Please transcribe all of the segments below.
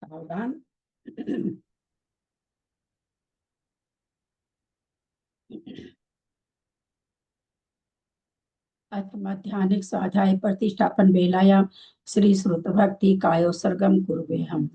सावधान। अथ मध्याह्निक स्वाध्याय प्रतिष्ठापन वेलायां श्री श्रुत भक्ति कायोत्सर्गं कुर्वेहम्।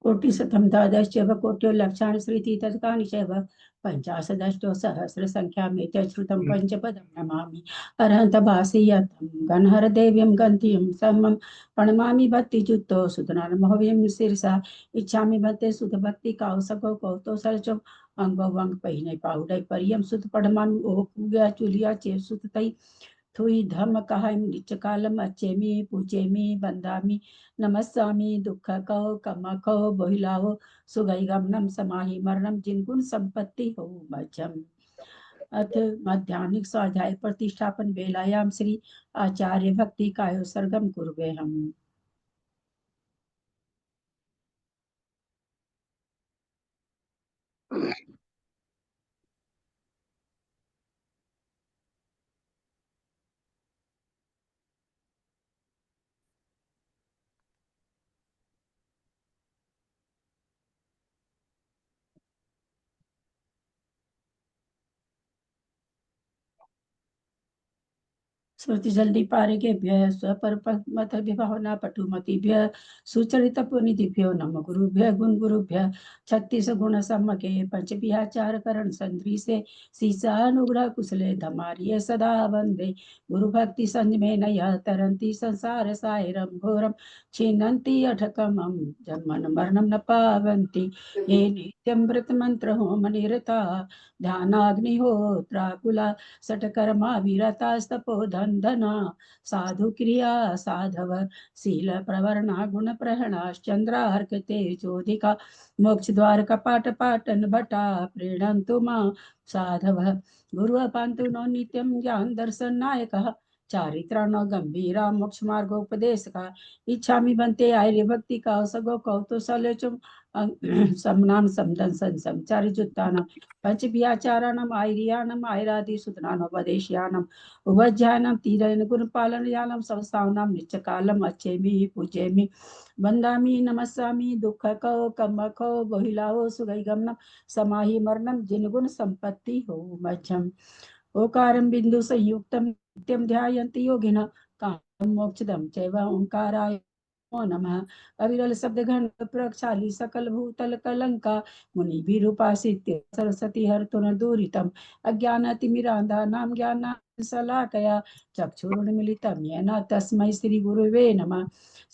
कोटिशतं द्वादशैव कोट्यो लक्षाणि श्रुतितत्कानि चैव पञ्चाशदष्टो सहस्रसङ्ख्यामेतत् श्रुतं पञ्चपदं नमामि अरहन्तभासीयतं गणहरदेव्यं गन्धिं समं प्रणमामि भक्तियुक्तो सुतनामहव्यं शिरसा इच्छामि भक्ते सुतभक्ति काउसको कौतोसलचो अंगो वंग पहिने पाउडै परियम सुत पढ़मान ओ पूग्या चुलिया चे सुत तई थुई धम कहाम निच कालम अच्छेमी पूछेमी बंदामी नमस्वामी दुख कहो कम कहो बोहिलाओ सुगई गमनम समाहि मरणम जिनगुण संपत्ति हो मध्यम। अथ मध्याह्निक स्वाध्याय प्रतिष्ठापन वेलायाम श्री आचार्य भक्ति कायो सर्गम कुर्वे हम। श्रुति जल्दी पारिकेभ्यः स्वपरमत विभावना पटुमतिभ्यः सुचरित पुनिधिभ्यो नम गुरुभ्यः गुण गुरुभ्यः 36 गुण सम्मके पंचविहाचार करण संद्रीसे सीसानुग्रह कुशले धमार्य सदा वंदे गुरु भक्ति संजमे नय तरंती संसार सायरम घोरम छिन्नन्ति अठकमं जन्मन मरणं न पावन्ति ये नित्यमृत मंत्र होम निरता ध्यानाग्निहोत्राकुला सटकर्मा विरतास्तपो धना साधु क्रिया साधव शील प्रवर्णा गुण प्रहणाश्चंद्रार्क तेजोधिका मोक्ष द्वार कपाट पाटन भटा प्रीणन्तु मां साधव गुरु पांतु नो नित्यं ज्ञान दर्शन नायकः चारित्राणो गंभीरा मोक्ष मार्गोपदेश का इच्छामि बनते आर्य भक्ति का सगो कौतुसलचुम समनाम समदन संचारि जुत्तानां पंचभियाचाराणाम् आर्याणाम् आयरादिसूत्राणोपदेश्यानाम् उभज्यानां तीरेण गुणपालनयानां संस्थानां नित्यकालम् अच्छेमि पूजेमि वन्दामि नमस्वामि दुःखको कमको बोहिलाओ सुगैगमनं समाहि मरणं जिनगुण संपत्ति हो मध्यम। ओकारं बिंदु संयुक्तं नित्यं ध्यायन्ति योगिनः कामं मोक्षदं चैव ओंकाराय नमो नमः। अविरल शब्द घन प्रक्षाली सकल भूतल कलंका मुनि विरूपासित्य सरस्वती हरतुन दूरितम अज्ञानतिमिरांधा नाम ज्ञान शलाकया चक्षुरुन्मिलितं येन तस्मै श्री गुरुवे नमः।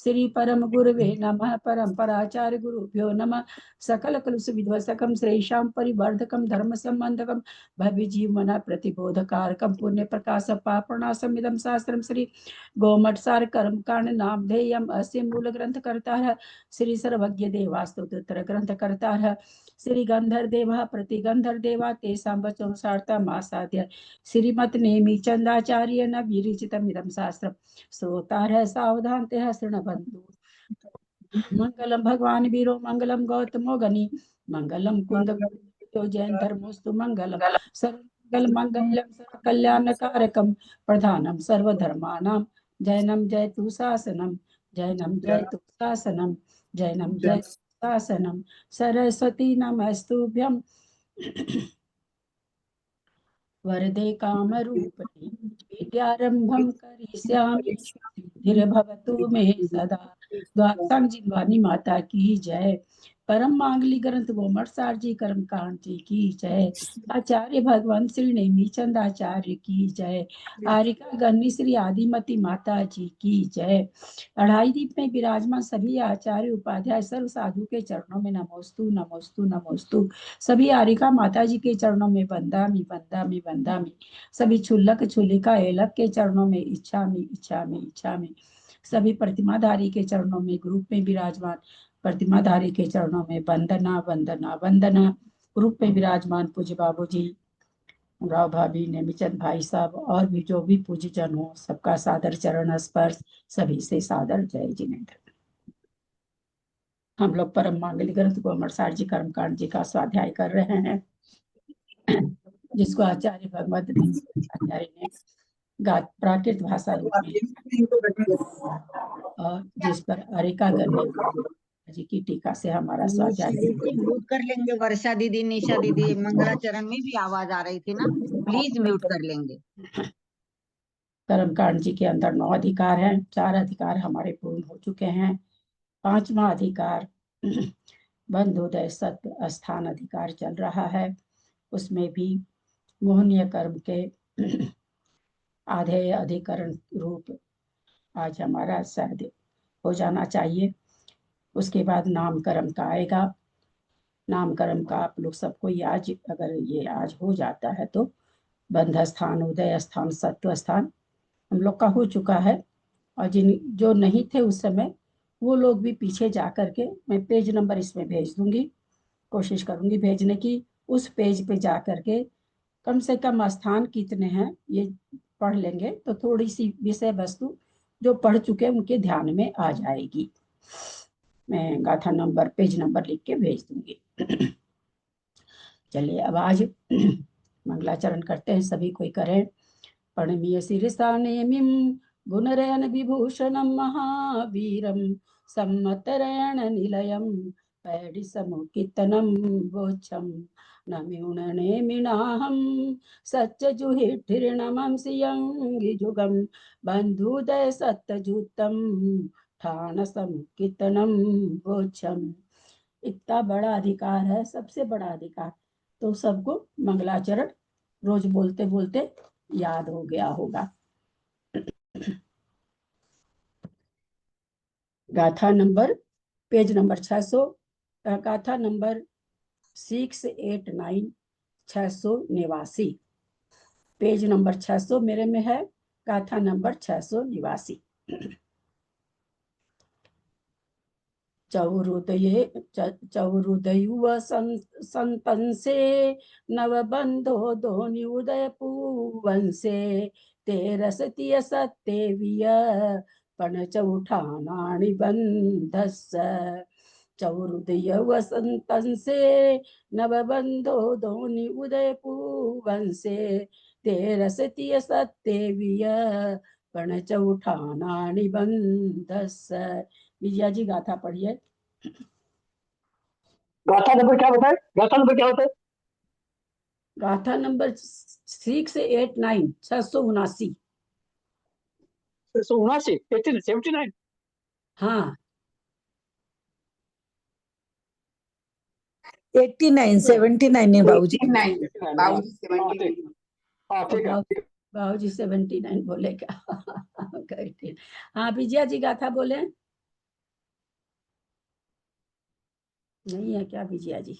श्री परम गुरुवे नमः। परम्पराचार्य गुरुभ्यो नमः। सकल कलुष विध्वंसकं श्रेषां परिवर्धकं धर्म संबंधकं भव्य जीवना प्रतिबोधकारकं पुण्य प्रकाश पापनाशमिदं शास्त्रं श्री गोमठ सार कर्म कांड नामधेयम अस्य मूल ग्रंथ करता है श्री सर्वज्ञ देवास्तुतर ग्रंथ करता है श्री गंधर देवा प्रतिगंधर देवा तेषां वचोनुसारता मासाद्य श्रीमत नेमि चंदाचार्य न विरचितम इदं शास्त्रम श्रोतारः सावधानतः शृण्वन्तु। मंगलम भगवान वीरो मंगलम गौतमो गनि मंगलम कुंद जैन धर्मोस्तु मंगलम सर्वमंगल मंगलम सर्व कल्याण कारकम प्रधानम सर्वधर्मानां जैनम जयतु शासनम जैनम जयतु शासनम जैनम जयतु शासनम सरस्वती नमस्तुभ्यं वरदे कामरूपिणि विद्यारंभं करिष्यामि सिद्धिर्भवतु मे सदा। द्वादशांग जिनवानी माता की जय। परम मांगली ग्रंथ गोमटसार जी कर्म कांड जी की जय। आचार्य भगवान श्री नेमीचंद आचार्य की जय। आरिका गन्नी श्री आदिमती माता जी की जय। अढ़ाई दीप में विराजमान सभी आचार्य उपाध्याय सर्व साधु के चरणों में नमोस्तु नमोस्तु नमोस्तु। सभी आरिका माता जी के चरणों में वंदामि वंदामि वंदामि। सभी छुल्लक छुल्लिका एलक के चरणों में इच्छामि इच्छामि इच्छामि। सभी प्रतिमाधारी के चरणों में ग्रुप में विराजमान प्रतिमाधारी के चरणों में वंदना वंदना वंदना। ग्रुप में विराजमान पूज्य बाबू जी, राव भाभी, नेमीचंद भाई साहब और भी जो भी पूज्य जन हो, सबका सादर चरण स्पर्श, सभी से सादर जय जिनेन्द्र। हम लोग परम मांगलिक ग्रंथ गोमटसार जी कर्मकांड जी का स्वाध्याय कर रहे हैं, जिसको आचार्य भगवत आचार्य ने प्राकृत भाषा रूप में और जिस पर अरिका गन्ने जी की टीका से हमारा स्वाध्याय। म्यूट कर लेंगे वर्षा दीदी, निशा दीदी, मंगलाचरण में भी आवाज आ रही थी ना, प्लीज म्यूट कर लेंगे। कर्मकांड जी के अंदर 9 अधिकार हैं, 4 अधिकार हमारे पूर्ण हो चुके हैं। 5वां अधिकार बंधोदय सत्य स्थान अधिकार चल रहा है। उसमें भी मोहनीय कर्म के आधे अधिकरण रूप आज हमारा शायद हो जाना चाहिए। उसके बाद नामकर्म का आएगा। नामकर्म का आप लोग सबको आज, अगर ये आज हो जाता है तो बंध स्थान, उदय स्थान, सत्व स्थान हम लोग का हो चुका है। और जिन जो नहीं थे उस समय, वो लोग भी पीछे जा करके, मैं पेज नंबर इसमें भेज दूंगी, कोशिश करूंगी भेजने की। उस पेज पे जा करके कम से कम स्थान कितने हैं ये पढ़ लेंगे तो थोड़ी सी विषय वस्तु जो पढ़ चुके उनके ध्यान में आ जाएगी। मैं गाथा नंबर, पेज नंबर लिख के भेज दूंगी। चलिए अब आज मंगलाचरण करते हैं, सभी कोई करें। प्रणमीय शिरसा नेमिं गुणरयन विभूषणं महावीरं सम्मतरयण निलयं पैडिसमुकीर्तनं वोच्छं नम्यूणनेमिनाहं सच्चजुहिठिर्नमं सियंगिजुगं बन्धुदय सत्तजुतं ठाणसमुकीर्तनं वोच्छम्। इतना बड़ा अधिकार है, सबसे बड़ा अधिकार, तो सबको मंगलाचरण रोज बोलते बोलते याद हो गया होगा। गाथा नंबर, पेज नंबर 600, गाथा नंबर 689, 689, पेज नंबर 600 मेरे में है, गाथा नंबर 689। चौरुदयुव संतंसे नवबंधो दोनि उदय पूवंसे तेरसतिय सत्तेविय पण चौठानानि बंधस्य। चौरुदयुव संतंसे नवबंधो दोनि उदय पूवंसे तेरसतिय सत्तेविय पण चौठानानि बंधस्य। विजया जी गाथा पढ़िए। गाथा नंबर क्या बताए? गाथा नंबर क्या होता है? गाथा नंबर 689, 679। 679, हाँ 89, 79 है बाबूजी। 89। हाँ ठीक है। बाबूजी 79 बोले क्या? हाँ विजया जी गाथा बोले। नहीं है क्या विजया जी?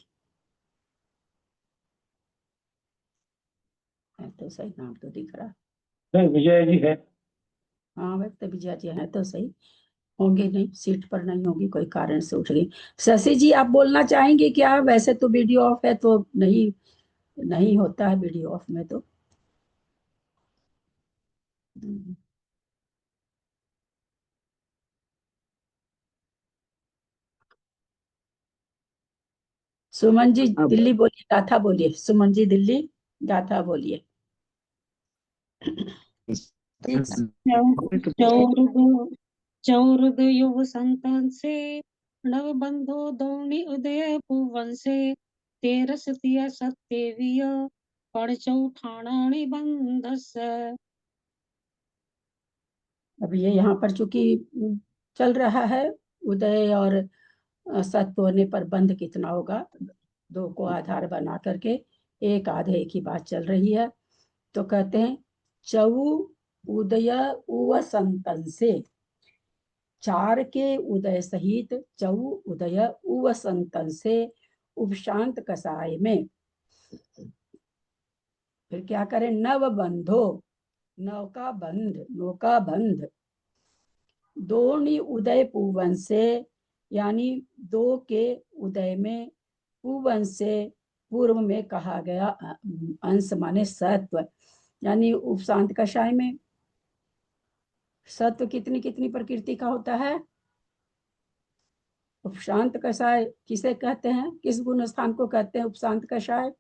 है तो सही, नाम तो दिख रहा। नहीं, विजय जी है। हाँ वैसे तो विजया जी है तो सही, होंगे नहीं, सीट पर नहीं होगी, कोई कारण से उठ गई। शशि जी आप बोलना चाहेंगे क्या? वैसे तो वीडियो ऑफ है तो नहीं, नहीं होता है वीडियो ऑफ में तो। सुमन जी दिल्ली बोलिए, गाथा बोलिए। सुमन जी दिल्ली गाथा बोलिए। चौरुद युग संतन से नव बंधो दौनी उदय भुवन से तेरस तिय सत्तेविय पण चौठाणानि बंधस। अब ये यहाँ पर चूंकि चल रहा है उदय और सत्व होने पर बंध कितना होगा? दो को आधार बना करके एक आधे की बात चल रही है। तो कहते हैं चऊ उदय उव संतन से, चार के उदय सहित चऊ उदय उव संतन से उपशांत कसाय में। फिर क्या करें? नव बंधो, नौका बंध, नौका बंध दोनी उदय पूवन से, यानी दो के उदय में, पूवन से पूर्व में कहा गया अंश माने सत्व, यानी उपशांत कषाय में। सत्व कितनी कितनी प्रकृति का होता है? उपशांत कषाय किसे कहते हैं? किस गुण स्थान को कहते हैं उपशांत कषाय?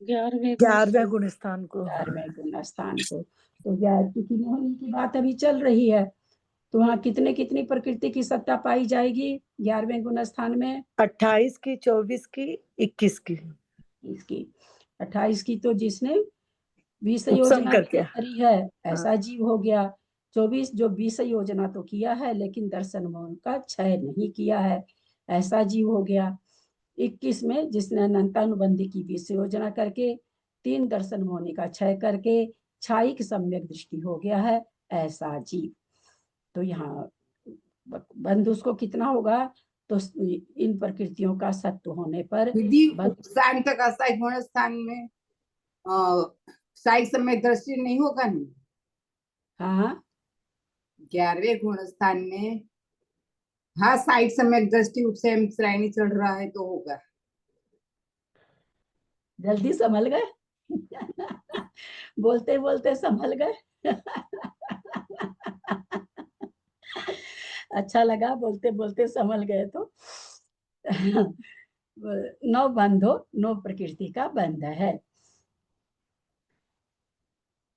11वें गुण स्थान को। 11वें गुण स्थान को। तो 11 की होने की बात अभी चल रही है, तो वहाँ कितने कितनी प्रकृति की सत्ता पाई जाएगी 11वें गुण स्थान में? 28 की, 24 की, 21 की। इसकी 28 की तो जिसने 20 उपसम योजना करके। करी है ऐसा जीव हो गया। 24 जो 20 योजना तो किया है लेकिन दर्शन मोहन का क्षय नहीं किया है, ऐसा जीव हो गया। 21 में जिसने अनंतानुबंधी की 20 योजना करके 3 दर्शन मोहनी का क्षय करके छायिक सम्यक दृष्टि हो गया है, ऐसा जीव। तो यहाँ बंध उसको कितना होगा? तो इन प्रकृतियों का सत्व होने पर दीदी उपशांत कसाई गुण स्थान में साई समय दृष्टि नहीं होगा नहीं? हाँ 11वें गुण स्थान में हाँ साइड समय दृष्टि उपसेम श्रेणी चढ़ रहा है तो होगा। जल्दी संभल गए बोलते बोलते संभल गए अच्छा लगा, बोलते बोलते संभल गए। तो नौ बंधो, नौ प्रकृति का बंध है।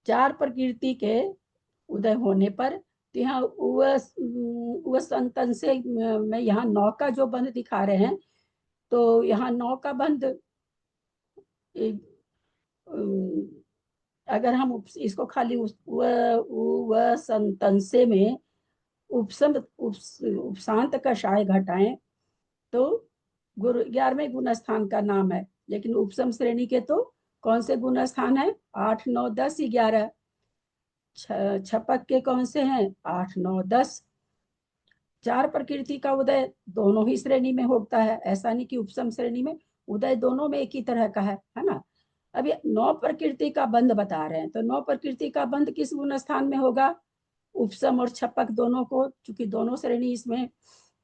4 प्रकृति के उदय होने पर तो यहाँ संतन से में यहाँ 9 का जो बंध दिखा रहे हैं, तो यहाँ 9 का बंध अगर हम इसको खाली संतन से में उपशांत कषाय घटाएं तो गुरु 11वें गुण स्थान का नाम है, लेकिन उपसम श्रेणी के तो कौन से गुण स्थान है? 8, 9, 10, 11। छपक के कौन से हैं? 8, 9, 10। 4 प्रकृति का उदय दोनों ही श्रेणी में होता है, ऐसा नहीं कि उपसम श्रेणी में, उदय दोनों में एक ही तरह का है ना। अब ये 9 प्रकृति का बंध बता रहे हैं, तो 9 प्रकृति का बंध किस गुण स्थान में होगा? उपसम और छपक दोनों को, चूंकि दोनों श्रेणी इसमें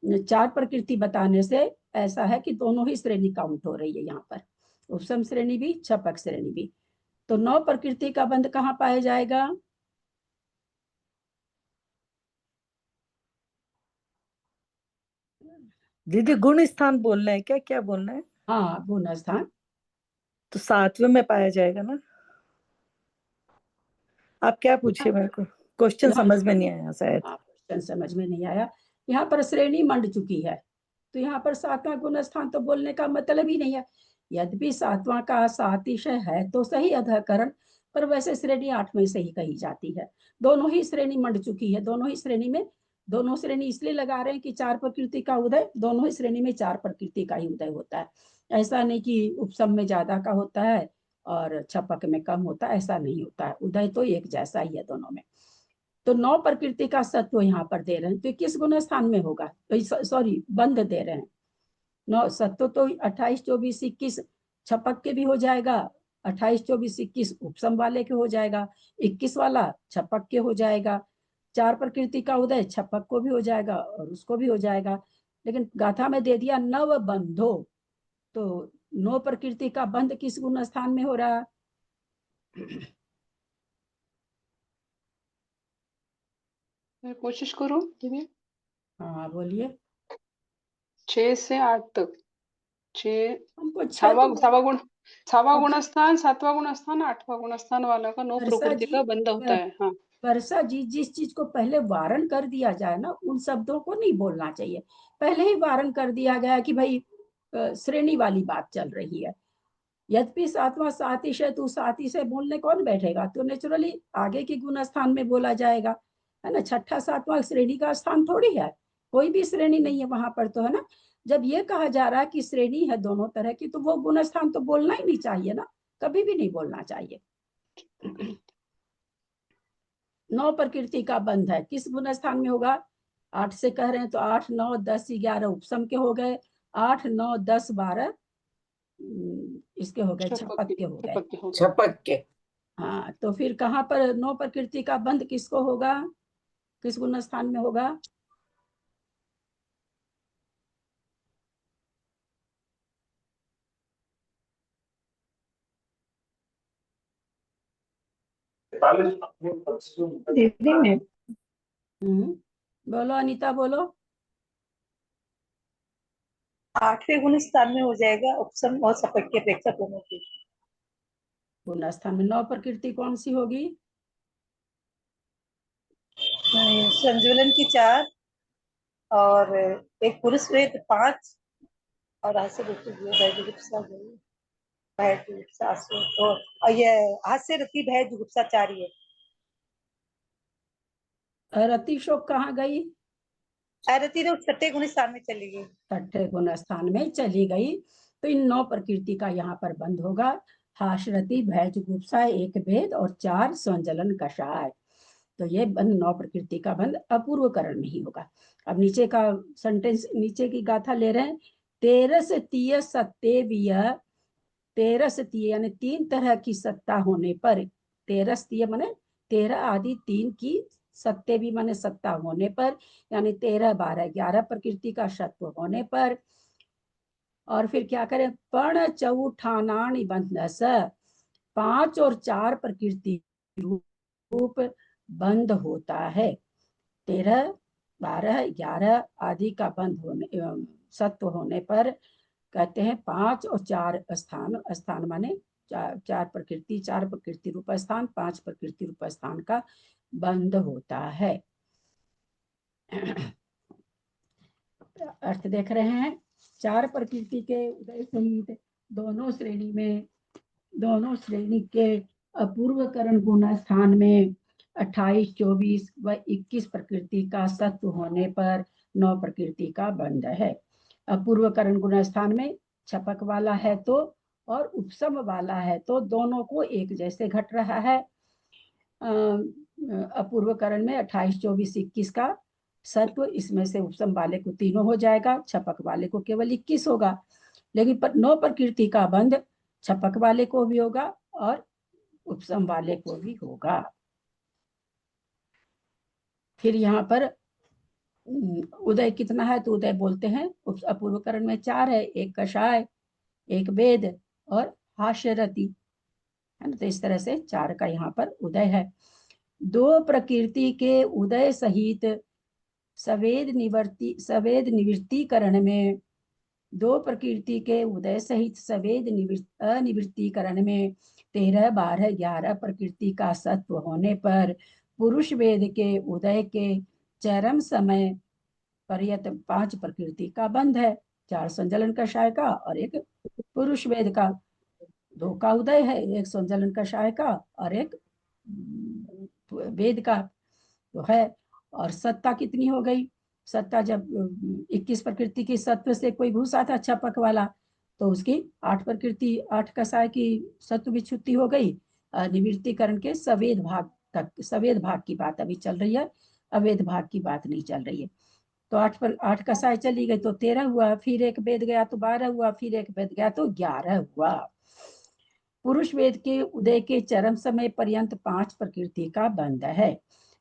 4 प्रकृति बताने से ऐसा है कि दोनों ही श्रेणी काउंट हो रही है यहाँ पर, उपसम श्रेणी भी छपक श्रेणी भी। तो 9 प्रकृति का बंध कहाँ पाया जाएगा? दीदी गुण स्थान बोलना है क्या? क्या बोलना है? हाँ गुण स्थान। तो 7वें में पाया जाएगा ना? आप क्या पूछे मेरे को? क्वेश्चन समझ में नहीं आया शायद। क्वेश्चन समझ में नहीं आया। यहाँ पर श्रेणी मंड चुकी है, तो यहाँ पर 7वां गुण स्थान तो बोलने का मतलब ही नहीं है। यद्यपि 7वां का सातिशय है तो सही अधकरण, पर वैसे श्रेणी 8वें से ही कही जाती है। दोनों ही श्रेणी मंड चुकी है, दोनों ही श्रेणी में, दोनों श्रेणी इसलिए लगा रहे हैं कि 4 प्रकृति का उदय, दोनों ही श्रेणी में 4 प्रकृति का ही उदय होता है। ऐसा नहीं कि उपसम में ज्यादा का होता है और छपक में कम होता है, ऐसा नहीं होता है। उदय तो एक जैसा ही है दोनों में। तो 9 प्रकृति का सत्व यहाँ पर दे रहे हैं, तो किस गुण स्थान में होगा? तो सॉरी बंध दे रहे हैं। 9 सत्व तो 28, 24, 21 छपक के भी हो जाएगा, 28, 24, 21 उपसम वाले के हो जाएगा, 21 वाला छपक के हो जाएगा। 4 प्रकृति का उदय छपक को भी हो जाएगा और उसको भी हो जाएगा। लेकिन गाथा में दे दिया नव बंधो, तो 9 प्रकृति का बंध किस गुण स्थान में हो रहा? मैं कोशिश करूं दीदी। हाँ बोलिए। 6 से 8 तक, 6 हमको छावा गुण स्थान, 7वां गुण स्थान, 8वां गुण स्थान वाला का 9 प्रकृति का बंध होता है। हाँ वर्षा जी, जिस चीज को पहले वारण कर दिया जाए ना, उन शब्दों को नहीं बोलना चाहिए। पहले ही वारण कर दिया गया कि भाई श्रेणी वाली बात चल रही है। यद्यपि 7वां सातिशय, तो सातिशय बोलने कौन बैठेगा? तो नेचुरली आगे के गुण स्थान में बोला जाएगा, है ना। 6ठा 7वां श्रेणी का स्थान थोड़ी है, कोई भी श्रेणी नहीं है वहां पर, तो है ना। जब ये कहा जा रहा है कि श्रेणी है दोनों तरह की, तो वो गुण स्थान तो बोलना ही नहीं चाहिए ना, कभी भी नहीं बोलना चाहिए। 9 प्रकृति का बंध है, किस गुण स्थान में होगा? 8 से कह रहे हैं तो 8 9 10 11 उपसम के हो गए, 8 9 10 12 इसके हो गए, छपक के हो गए। छपक के हो गए। छपक के। हाँ, तो फिर कहाँ पर 9 प्रकृति का बंध किसको होगा, किस गुण स्थान में होगा? दीदी में बोलो अनीता, बोलो। 8वें गुण स्थान में हो जाएगा उपसम और सपक की अपेक्षा दोनों की। गुण स्थान में 9 प्रकृति कौन सी होगी? संजुलन की 4 और एक पुरुष वेद 5 और हास्य जुगुप्सा और ये हास्य रति भय जुगुप्सा 4 ही है। रति शोक कहाँ गई? रति तो 6ठे गुण स्थान में चली गई। 6ठे गुण स्थान में चली गई, तो इन 9 प्रकृति का यहाँ पर बंध होगा। हाशरति भय जुगुप्सा 1 वेद और 4 संजलन कषाय। तो ये बंध 9 प्रकृति का बंध अपूर्वकरण नहीं होगा। अब नीचे का सेंटेंस, नीचे की गाथा ले रहे हैं। 13 तीय सत्तेवीय, 13 तीय यानी 3 तरह की सत्ता होने पर, 13 तीय माने 13 आदि 3 की सत्ते भी माने सत्ता होने पर, यानी 13 12 11 प्रकृति का सत्व होने पर। और फिर क्या करें? पण चौठानानि बंधस, 5 और 4 प्रकृति रूप बंध होता है। 13 12 11 आदि का बंध होने सत्व होने पर कहते हैं 5 और 4 स्थान, स्थान माने 4 प्रकृति, 4 प्रकृति रूप स्थान, 5 प्रकृति रूप स्थान का बंध होता है। अर्थ देख रहे हैं। 4 प्रकृति के उदय सहित दोनों श्रेणी के अपूर्वकरण गुण स्थान में 28 24 व 21 प्रकृति का सत्व होने पर 9 प्रकृति का बंध है। अपूर्वकरण गुण स्थान में छपक वाला है तो और उपसम वाला है तो दोनों को एक जैसे घट रहा है। अपूर्वकरण में 28 24 21 का सत्व, इसमें से उपसम वाले को तीनों हो जाएगा, छपक वाले को केवल 21 होगा। लेकिन 9 प्रकृति का बंध छपक वाले को भी होगा और उपसम वाले को भी होगा। फिर यहाँ पर उदय कितना है? तो उदय बोलते हैं अपूर्वकरण में 4 है, 1 कषाय, 1 वेद और हास्यरति, है ना। तो इस तरह से 4 का यहाँ पर उदय है। 2 प्रकृति के उदय सहित सवेद निवृत्तिकरण में, 2 प्रकृति के उदय सहित सवेद अनिवृत्तिकरण में 13 12 11 प्रकृति का सत्व होने पर पुरुष वेद के उदय के चरम समय पर्यत 5 प्रकृति का बंध है। 4 संजलन कषाय का और 1 पुरुष वेद का। 2 का उदय है, 1 संजलन कषाय का और 1 वेद का तो है। और सत्ता कितनी हो गई? सत्ता जब 21 प्रकृति की सत्व से कोई भूसा था छपक वाला, तो उसकी 8 प्रकृति 8 कषाय की सत्व विच्छुत्ति हो गई। निवृत्तिकरण के सवेद भाग तक, सवेद भाग की बात अभी चल रही है, अवेद भाग की बात नहीं चल रही है। तो 8 कषाय चली गई तो 13 हुआ, फिर 1 वेद गया तो 12 हुआ, फिर 1 वेद गया तो 11 हुआ। पुरुष वेद के उदय के चरम समय पर्यंत 5 प्रकृति का बंध है।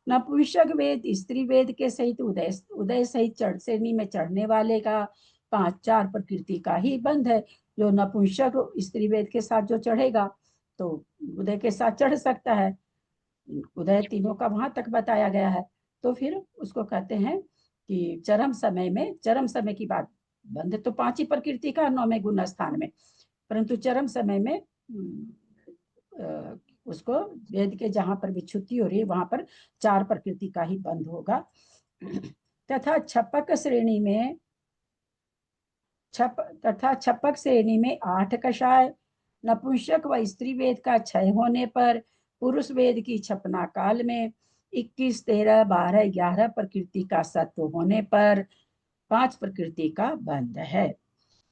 नपुंसक वेद स्त्री वेद के सहित उदय सहित श्रेणी में चढ़ने वाले का 5 4 प्रकृति का ही बंध है। जो नपुंसक स्त्री वेद के साथ जो चढ़ेगा तो उदय के साथ चढ़ सकता है। उदय तीनों का वहां तक बताया गया है। तो फिर उसको कहते हैं कि चरम समय की बात, बंध तो 5 ही प्रकृति का 9वें गुण स्थान में, परंतु चरम समय में उसको वेद के जहां पर विच्छुत्ति हो रही है वहां पर 4 प्रकृति का ही बंध होगा। तथा छपक श्रेणी में 8 कषाय, नपुंसक व स्त्री वेद का क्षय होने पर पुरुष वेद की छपना काल में 21 13 12 11 प्रकृति का सत्व होने पर 5 प्रकृति का बंध है।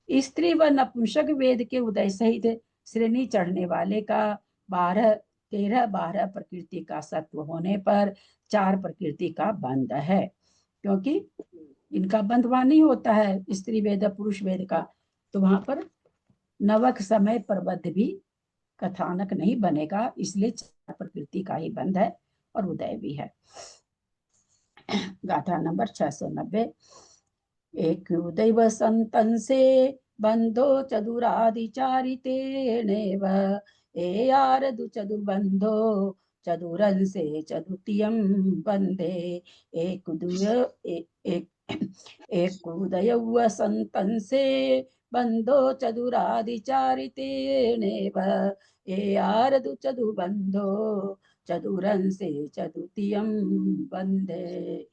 स्त्री व नपुंसक वेद के उदय सहित श्रेणी चढ़ने वाले का 12 प्रकृति का सत्व होने पर 4 प्रकृति का बंध है, क्योंकि इनका बंध वहां नहीं होता है स्त्री वेद पुरुष वेद का, तो वहां पर नवक समय प्रबद्ध भी कथानक नहीं बनेगा, इसलिए 4 प्रकृति का ही बंध है और उदय भी है। गाथा नंबर 690। एक उदय संतन से बंधो चतुरादिचारितेनेव एयारदु चतुर्बंधो चतुरं से चतुर्थीयं बंधे एक उदय संतन से बंधो चतुरादिचारितेनेव एयारदु चतुर्बंधो चतुरं से चतुर्थीयं बंधे।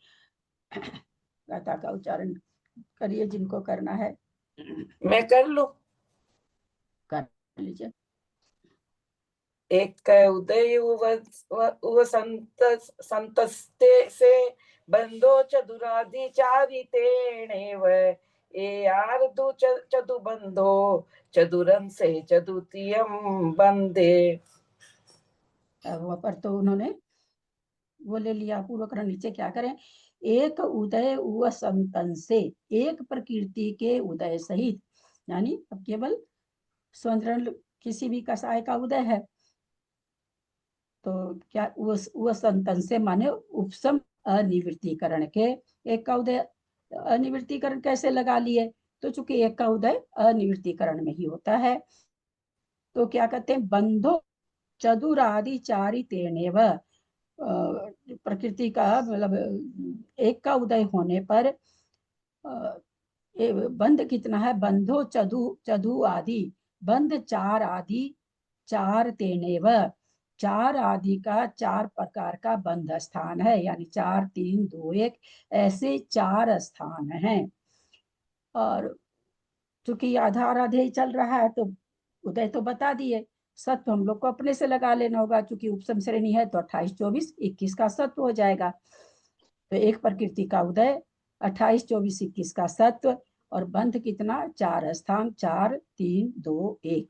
गाथा का उच्चारण करिए जिनको करना है। मैं कर लूं? कर लीजिए। एक उदय संतस्ते से बंधो चतुरादिचारितेनेव एयारदु चतुर्बंधो चतुरं से चतुर्थीयं बंधे। वहां पर तो उन्होंने वो ले लिया पूर्वकरण, नीचे क्या करें, एक उदय व संतन से, एक प्रकृति के उदय सहित, यानी अब केवल स्वतंत्र किसी भी कसाय का उदय है, तो क्या वो संतन से माने उपसम अनिवृत्तिकरण के एक का उदय, अनिवृत्तिकरण कैसे लगा लिए, तो चूंकि एक का उदय अनिवृत्तिकरण में ही होता है, तो क्या कहते हैं, बंधो चतुरादिचारितेनेव, प्रकृति का मतलब एक का उदय होने पर बंध कितना है, बंधो चदु आदि, बंध 4 आदि, 4 तेनेव, 4 आदि का 4 प्रकार का बंध स्थान है, यानी 4 3 2 1 ऐसे 4 स्थान हैं। और चूंकि आधार आधे चल रहा है तो उदय तो बता दिए, सत्व हम लोग को अपने से लगा लेना होगा, चूंकि उपसम श्रेणी है तो 28 24 21 का सत्व हो जाएगा, तो एक प्रकृति का उदय 28 24 21 का सत्व, और बंध कितना, 4 स्थान, 4 3 2 1।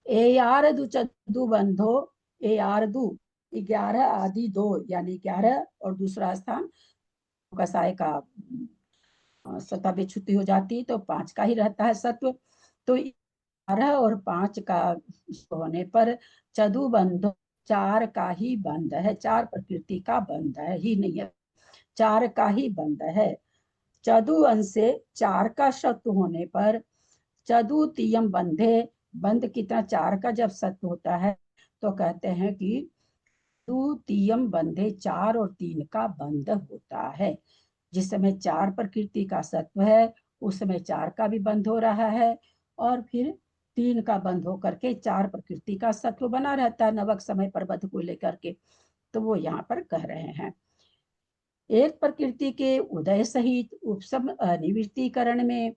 एयारदु चतु बंधो, एयारदु 11 आदि 2, यानी 11 और दूसरा स्थान कसाय का सत्ता विच्छुति हो जाती तो 5 का ही रहता है सत्व, तो 11 और 5 का होने पर चतु बंधो 4 का ही बंध है, 4 प्रकृति का बंध है ही नहीं है, 4 का ही बंध है। चतु अंश से 4 का सत्व होने पर चतुर्थीयम बंधे, बंध कितना, 4 का जब सत्व होता है तो कहते हैं कि चतुर्थीयम बंधे, 4 और 3 का बंध होता है। जिस समय 4 प्रकृति का सत्व है उस समय 4 का भी बंध हो रहा है, और फिर 3 का बंध होकर के 4 प्रकृति का सत्व बना रहता है नवक समय प्रबद्ध को लेकर के, तो वो यहाँ पर कह रहे हैं। एक प्रकृति के उदय सहित उपसम अनिवृत्तिकरण में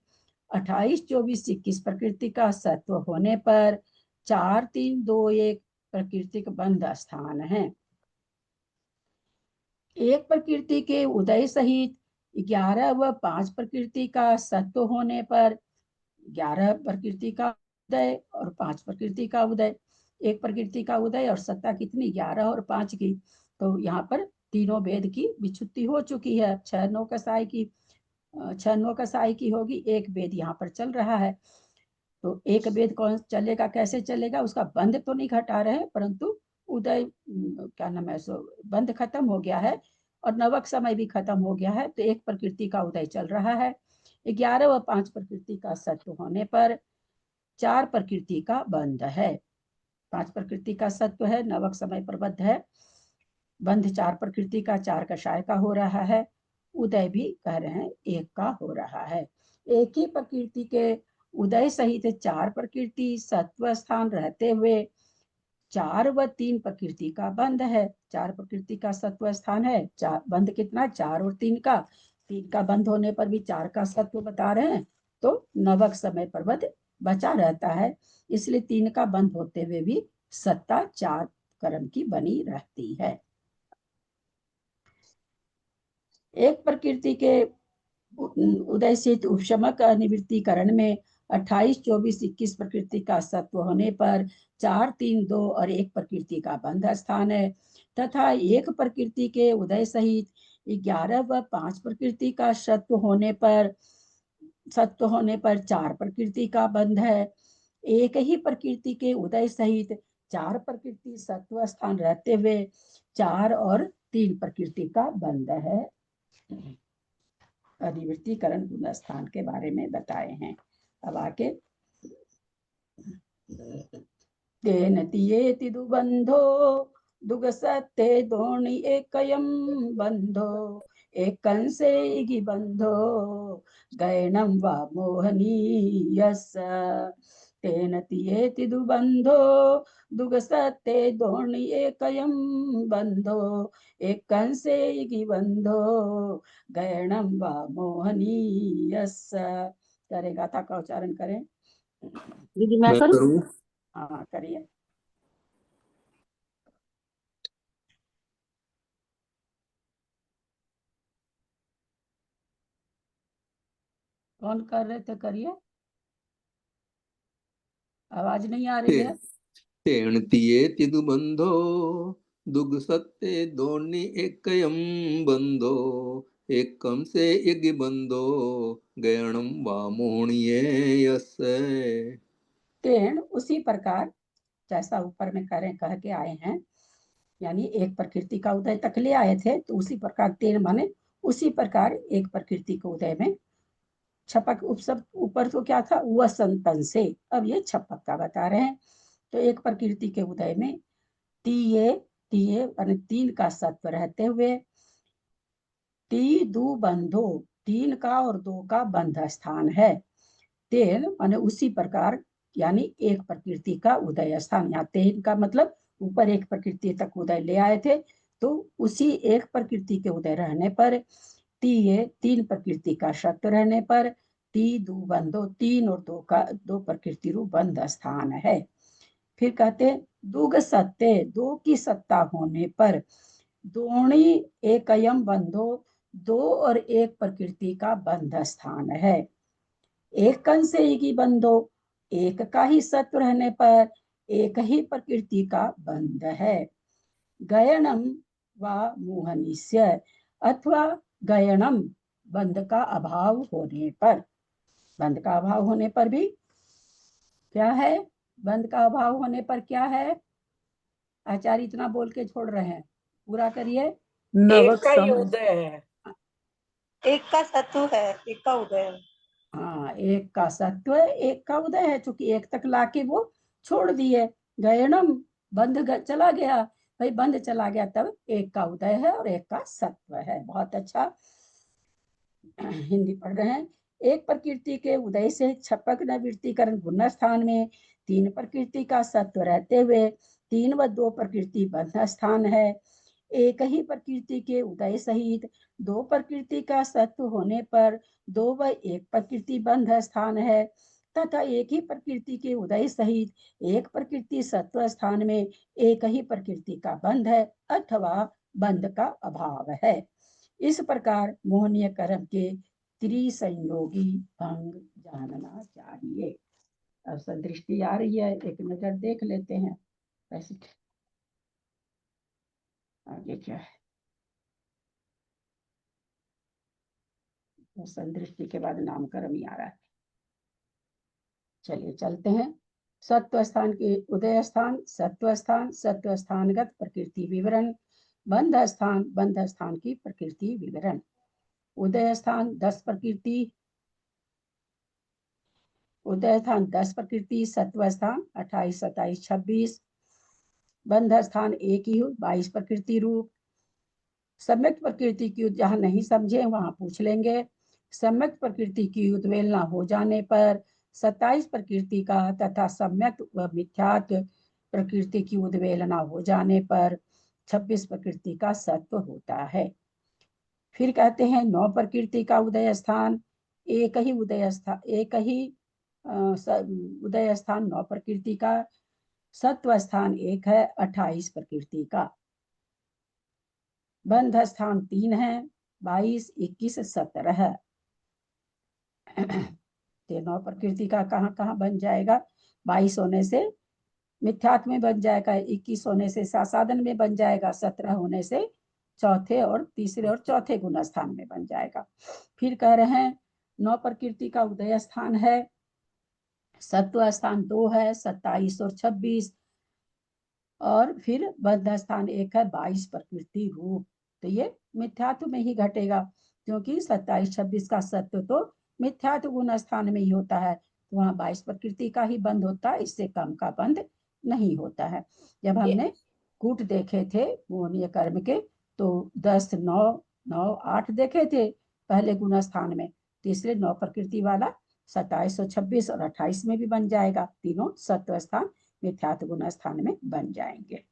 28 24 21 प्रकृति का सत्व होने पर 4 3 2 1 प्रकृतिक बंध स्थान है। एक प्रकृति के उदय सहित 11 व 5 प्रकृति का सत्व होने पर 11 प्रकृति का उदय और 5 प्रकृति का उदय, एक प्रकृति का उदय और सत्ता कितनी, 11 और 5 की, तो यहाँ पर तीनों वेद की विच्छुत्ति हो चुकी है। 6 9 कसाई की, 6 9 कसाई की होगी, एक वेद यहाँ पर चल रहा है, तो एक वेद कौन चलेगा, कैसे चलेगा, उसका बंध तो नहीं घटा रहे, परंतु उदय क्या नाम है, सो बंध खत्म हो गया है और नवक समय भी खत्म हो गया है, तो एक प्रकृति का उदय चल रहा है। 11 व 5 प्रकृति का सत्व होने पर 4 प्रकृति का बंध है, 5 प्रकृति का सत्व है, नवक समय प्रबद्ध है, बंध 4 प्रकृति का, 4 कषाय का हो रहा है, उदय भी कह रहे हैं 1 का हो रहा है। एक ही प्रकृति के उदय सहित 4 प्रकृति सत्व स्थान रहते हुए 4 व 3 प्रकृति का बंध है, 4 प्रकृति का सत्व स्थान है, 4 बंध कितना, 4 और 3 का, 3 का बंध होने पर भी 4 का सत्व बता रहे हैं, तो नवक समय प्रबद्ध बचा रहता है, इसलिए 3 का बंध होते हुए भी सत्ता 4 कर्म की बनी रहती है। एक प्रकृति के उदय से उपशमक निवृत्तिकरण में 28, 24, 21 प्रकृति का सत्व होने पर 4, 3, 2 और 1 प्रकृति का बंध स्थान है, तथा एक प्रकृति के उदय सहित 11 व 5 प्रकृति का सत्व होने पर 4 प्रकृति का बंध है। एक ही प्रकृति के उदय सहित 4 प्रकृति सत्व स्थान रहते हुए 4 और 3 प्रकृति का बंध है। अधिवृत्तिकरण गुण स्थान के बारे में बताए हैं। अब आके तेन तियेति दुबंधो दुगसते दोणि एकयं बंधो एकंसे इगि बंधो गैणं वा मोहनीयस तेन तियेति दुबंधो दुगसते दोणि एकयं बंधो एकंसे इगि बंधो गैणं वा मोहनीयस। करे गाथा का उच्चारण करें। दीदी मैं करूं? हाँ करिए। कौन कर रहे थे? करिए, आवाज नहीं आ रही है। तेन तियेति दुबंधो दुगसते दोणि एकयं बंधो एकम से इगि बंधो गयणं वा मोहनीयस। तेन उसी प्रकार जैसा ऊपर में कह के आए हैं, यानी एक प्रकृति का उदय तक ले आए थे, तो उसी प्रकार तेन माने उसी प्रकार एक प्रकृति के उदय में छपक उपशब्द ऊपर तो क्या था, वसंतन से, अब ये छपक का बता रहे हैं। तो एक प्रकृति के उदय में तीये यानी 3 का सत्व रहते हुए ती दु बंधो 3 का और 2 का बंध स्थान है। तेन माने उसी प्रकार, यानी एक प्रकृति का उदय स्थान। यहाँ तेन का मतलब ऊपर एक प्रकृति तक उदय ले आए थे, तो उसी एक प्रकृति के उदय रहने पर तीये 3 प्रकृति का शब्द रहने पर ती दु बंधो 3 और 2 का 2 प्रकृति रूप बंध स्थान है। फिर कहते दुग सत्ते 2 की सत्ता होने पर दोणी एकयम बंधो 2 और 1 प्रकृति का बंध स्थान है। एक कण से एक ही बंधो, एक का ही सत्व रहने पर एक ही प्रकृति का बंध है। गयनम व मोहनीस्य अथवा गयनम बंध का अभाव होने पर, बंध का अभाव होने पर भी क्या है, बंध का अभाव होने पर क्या है, आचार्य इतना बोल के छोड़ रहे हैं, पूरा करिए। एक का ही उदय है, एक का सत्व है, एक का उदय है। हाँ, एक का सत्व है, एक का उदय है, चूंकि एक तक लाके वो छोड़ दिए। गयनम बंध चला गया, भाई बंध चला गया, तब एक का उदय है और एक का सत्व है। बहुत अच्छा हिंदी पढ़ रहे हैं। एक प्रकृति के उदय से छपक निवृत्तिकरण गुण स्थान में 3 प्रकृति का सत्व रहते हुए 3 व 2 प्रकृति बंध स्थान है। एक ही प्रकृति के उदय सहित 2 प्रकृति का सत्व होने पर 2 व 1 प्रकृति बंध स्थान है, तथा एक ही प्रकृति के उदय सहित 1 प्रकृति सत्व स्थान में एक ही प्रकृति का बंध है अथवा बंध का अभाव है। इस प्रकार मोहनीय कर्म के त्रिसंयोगी भंग जानना चाहिए। अब संदृष्टि आ रही है, एक नजर देख लेते हैं वैसे आगे क्या है। तो संदृष्टि के बाद नामकरण ही आ रहा है। चलिए चलते हैं। सत्व स्थान के उदय स्थान, सत्व स्थान, सत्व स्थानगत प्रकृति विवरण, बंध स्थान की प्रकृति विवरण। उदय स्थान 10 प्रकृति, उदय स्थान 10 प्रकृति, सत्व स्थान 28, 27, 26, बंध स्थान एक ही 22 प्रकृति रूप। सम्यक प्रकृति की जहां नहीं समझे वहां पूछ लेंगे। सम्यक प्रकृति की उद्वेलना हो जाने पर 27 प्रकृति का तथा सम्यक व मिथ्यात्व प्रकृति की उद्वेलना हो जाने पर 26 प्रकृति का सत्व होता है। फिर कहते हैं 9 प्रकृति का उदय स्थान, एक ही उदय स्थान, एक ही उदय स्थान 9 प्रकृति का, सत्व स्थान एक है 28 प्रकृति का, बंध स्थान 3 है 22, 21, 17 है। ये 9 प्रकृति का कहाँ कहाँ बन जाएगा? 22 होने से मिथ्यात्व में बन जाएगा, 21 होने से सासाधन में बन जाएगा, 17 होने से चौथे और तीसरे और चौथे गुण स्थान में बन जाएगा। फिर कह रहे हैं 9 प्रकृति का उदय स्थान है, सत्व स्थान 2 है, 27 और 26, और फिर बद्ध स्थान 1 है, 22 प्रकृति रूप। तो ये मिथ्यात्व में ही घटेगा, क्योंकि 27-26 का सत्व तो मिथ्यात्व गुण स्थान में ही होता है, तो वहाँ 22 प्रकृति का ही बंध होता है, इससे कम का बंध नहीं होता है। जब हमने कूट देखे थे मोहनीय कर्म के, तो 10, 9, 9, 8 देखे थे पहले गुण स्थान में, तीसरे 9 प्रकृति वाला 27 और 26 और 28 में भी बन जाएगा, तीनों सत्व स्थान मिथ्यात्व गुण स्थान में बन जाएंगे,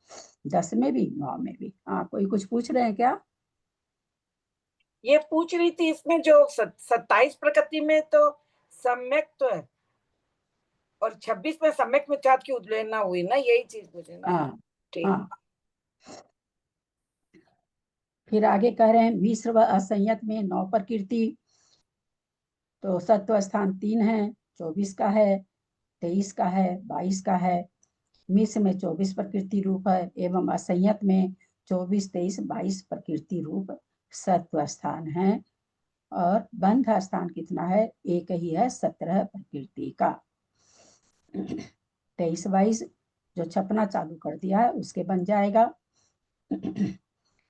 10 में भी 9 में भी। हाँ, कोई कुछ पूछ रहे हैं क्या? ये पूछ रही थी, इसमें जो 27 प्रकृति में तो सम्यक तो है और 26 में सम्यक मिथ्यात्व की उद्लेना हुई ना, यही चीज मुझे ना। हाँ ठीक। हाँ। फिर आगे कह रहे हैं मिश्र व असंयत में 9 प्रकृति, तो सत्व स्थान 3 है, 24 का है, 23 का है, 22 का है। मिश्र में 24 प्रकृति रूप है, एवं असंयत में 24, 23, 22 प्रकृति रूप सत्व स्थान है। और बंध स्थान कितना है? एक ही है, 17 प्रकृति का। 23, 22 जो छपना चालू कर दिया है उसके बन जाएगा।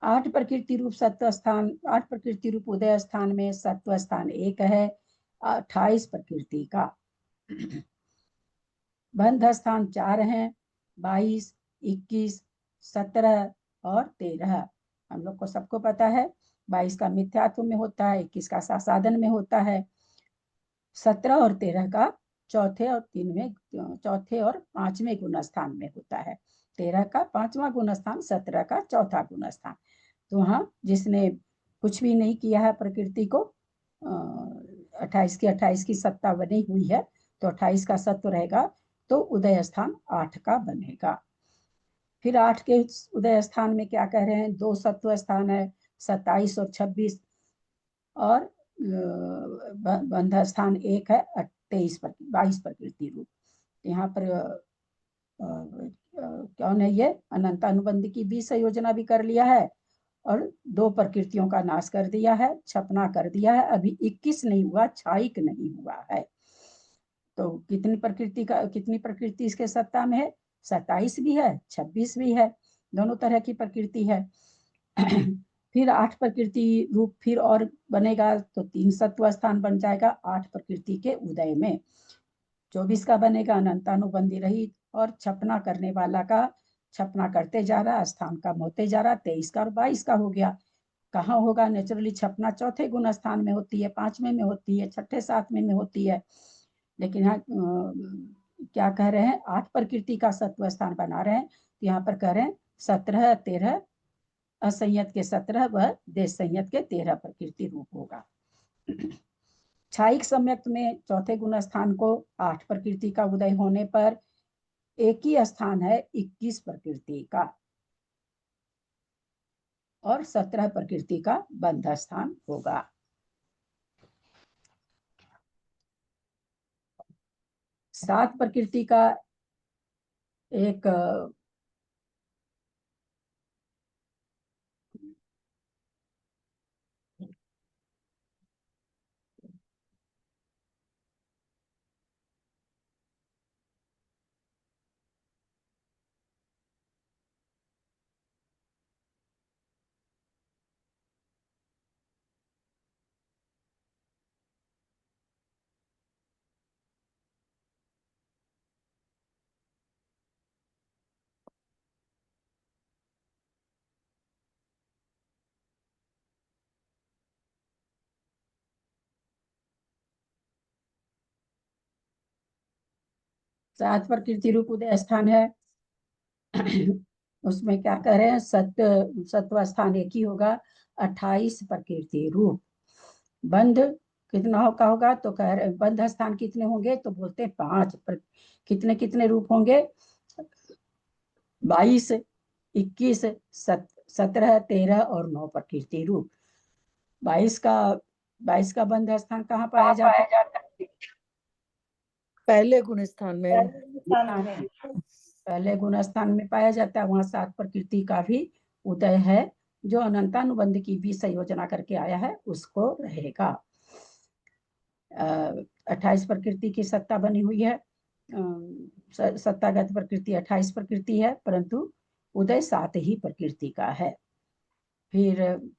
8 प्रकृति रूप सत्व स्थान, 8 प्रकृति रूप उदय स्थान में सत्व स्थान 1 है, 28 प्रकृति का। बंध स्थान 4 हैं, 22, 21, 17 और 13। हम लोग को सबको पता है 22 का मिथ्यात्व में होता है, 21 का सासाधन में होता है, 17 और 13 का चौथे और पांचवें गुण स्थान में होता है। 13 का 5वां गुण स्थान, 17 का चौथा गुण स्थान। तो वहाँ जिसने कुछ भी नहीं किया है प्रकृति को, 28 की सत्ता बनी हुई है, तो 28 का सत्व रहेगा, तो उदय स्थान 8 का बनेगा। फिर 8 के उदय स्थान में क्या कह रहे हैं? 2 सत्व स्थान है, 27 और 26, और बंध स्थान 1 है, 22 प्रकृति रूप। यहाँ पर कौन है? ये अनंत अनुबंध की भी संयोजना भी कर लिया है, और 2 प्रकृतियों का नाश कर दिया है, छपना कर दिया है, अभी 21 नहीं हुआ, क्षायिक नहीं हुआ है। तो कितनी प्रकृति इसके सत्ता में है? 27 भी है, 26 भी है, दोनों तरह की प्रकृति है। फिर 8 प्रकृति रूप फिर और बनेगा, तो 3 सत्व स्थान बन जाएगा 8 प्रकृति के उदय में। 24 का बनेगा अनंतानुबंधी रहित, और छपना करने वाला का छपना करते जा रहा, स्थान कम होते जा रहा, 23 का और 22 का हो गया। कहाँ होगा? नेचुरली छपना चौथे गुण स्थान में होती है, 5वें में होती है, 6ठे 7वें में होती है, लेकिन यहाँ क्या कह रहे हैं? 8 प्रकृति का सत्व स्थान बना रहे हैं, तो यहाँ पर कह रहे हैं 17, 13 असंयत के 17 व देश संयत के 13 प्रकृति रूप होगा। क्षायिक सम्यक्त में चौथे गुण स्थान को 8 प्रकृति का उदय होने पर एक ही स्थान है 21 प्रकृति का, और 17 प्रकृति का बंध स्थान होगा। सात प्रकृति का एक सात प्रकृति रूप उदय स्थान है। उसमें क्या कह रहे हैं? सत्व स्थान एक ही होगा, 28 प्रकृति रूप। बंध कितना का होगा? तो कह रहे बंध स्थान कितने होंगे? तो बोलते हैं 5। कितने कितने रूप होंगे? 22, 21, 17, 13 और 9 प्रकृति रूप। 22 का 22 का बंध स्थान कहाँ पाया जाता है? पहले गुण स्थान में। पहले गुण स्थान में पाया जाता है, वहां 7 प्रकृति का भी उदय है। जो अनंतानुबंध की भी संयोजना करके आया है उसको रहेगा। 28 प्रकृति की सत्ता बनी हुई है। सत्तागत प्रकृति 28 प्रकृति है, परंतु उदय 7 ही प्रकृति का है। फिर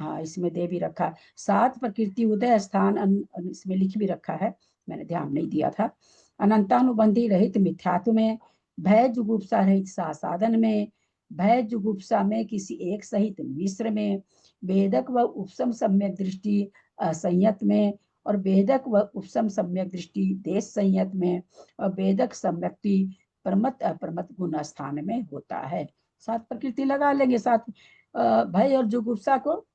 हाँ, इसमें दे भी रखा 7 प्रकृति उदय स्थान, इसमें लिख भी रखा है, मैंने ध्यान नहीं दिया था। अनंतानुबंधी रहित मिथ्यात्व में, भय जुगुप्सा रहित साधन में, भय जुगुप्सा में किसी एक सहित मिश्र में, वेदक व उपसम सम्यक दृष्टि असंयत में, और वेदक व उपसम सम्यक दृष्टि देश संयत में, और वेदक सम्यक्ति प्रमत अप्रमत गुण स्थान में होता है। 7 प्रकृति लगा लेंगे। 7 भय और जुगुप्सा को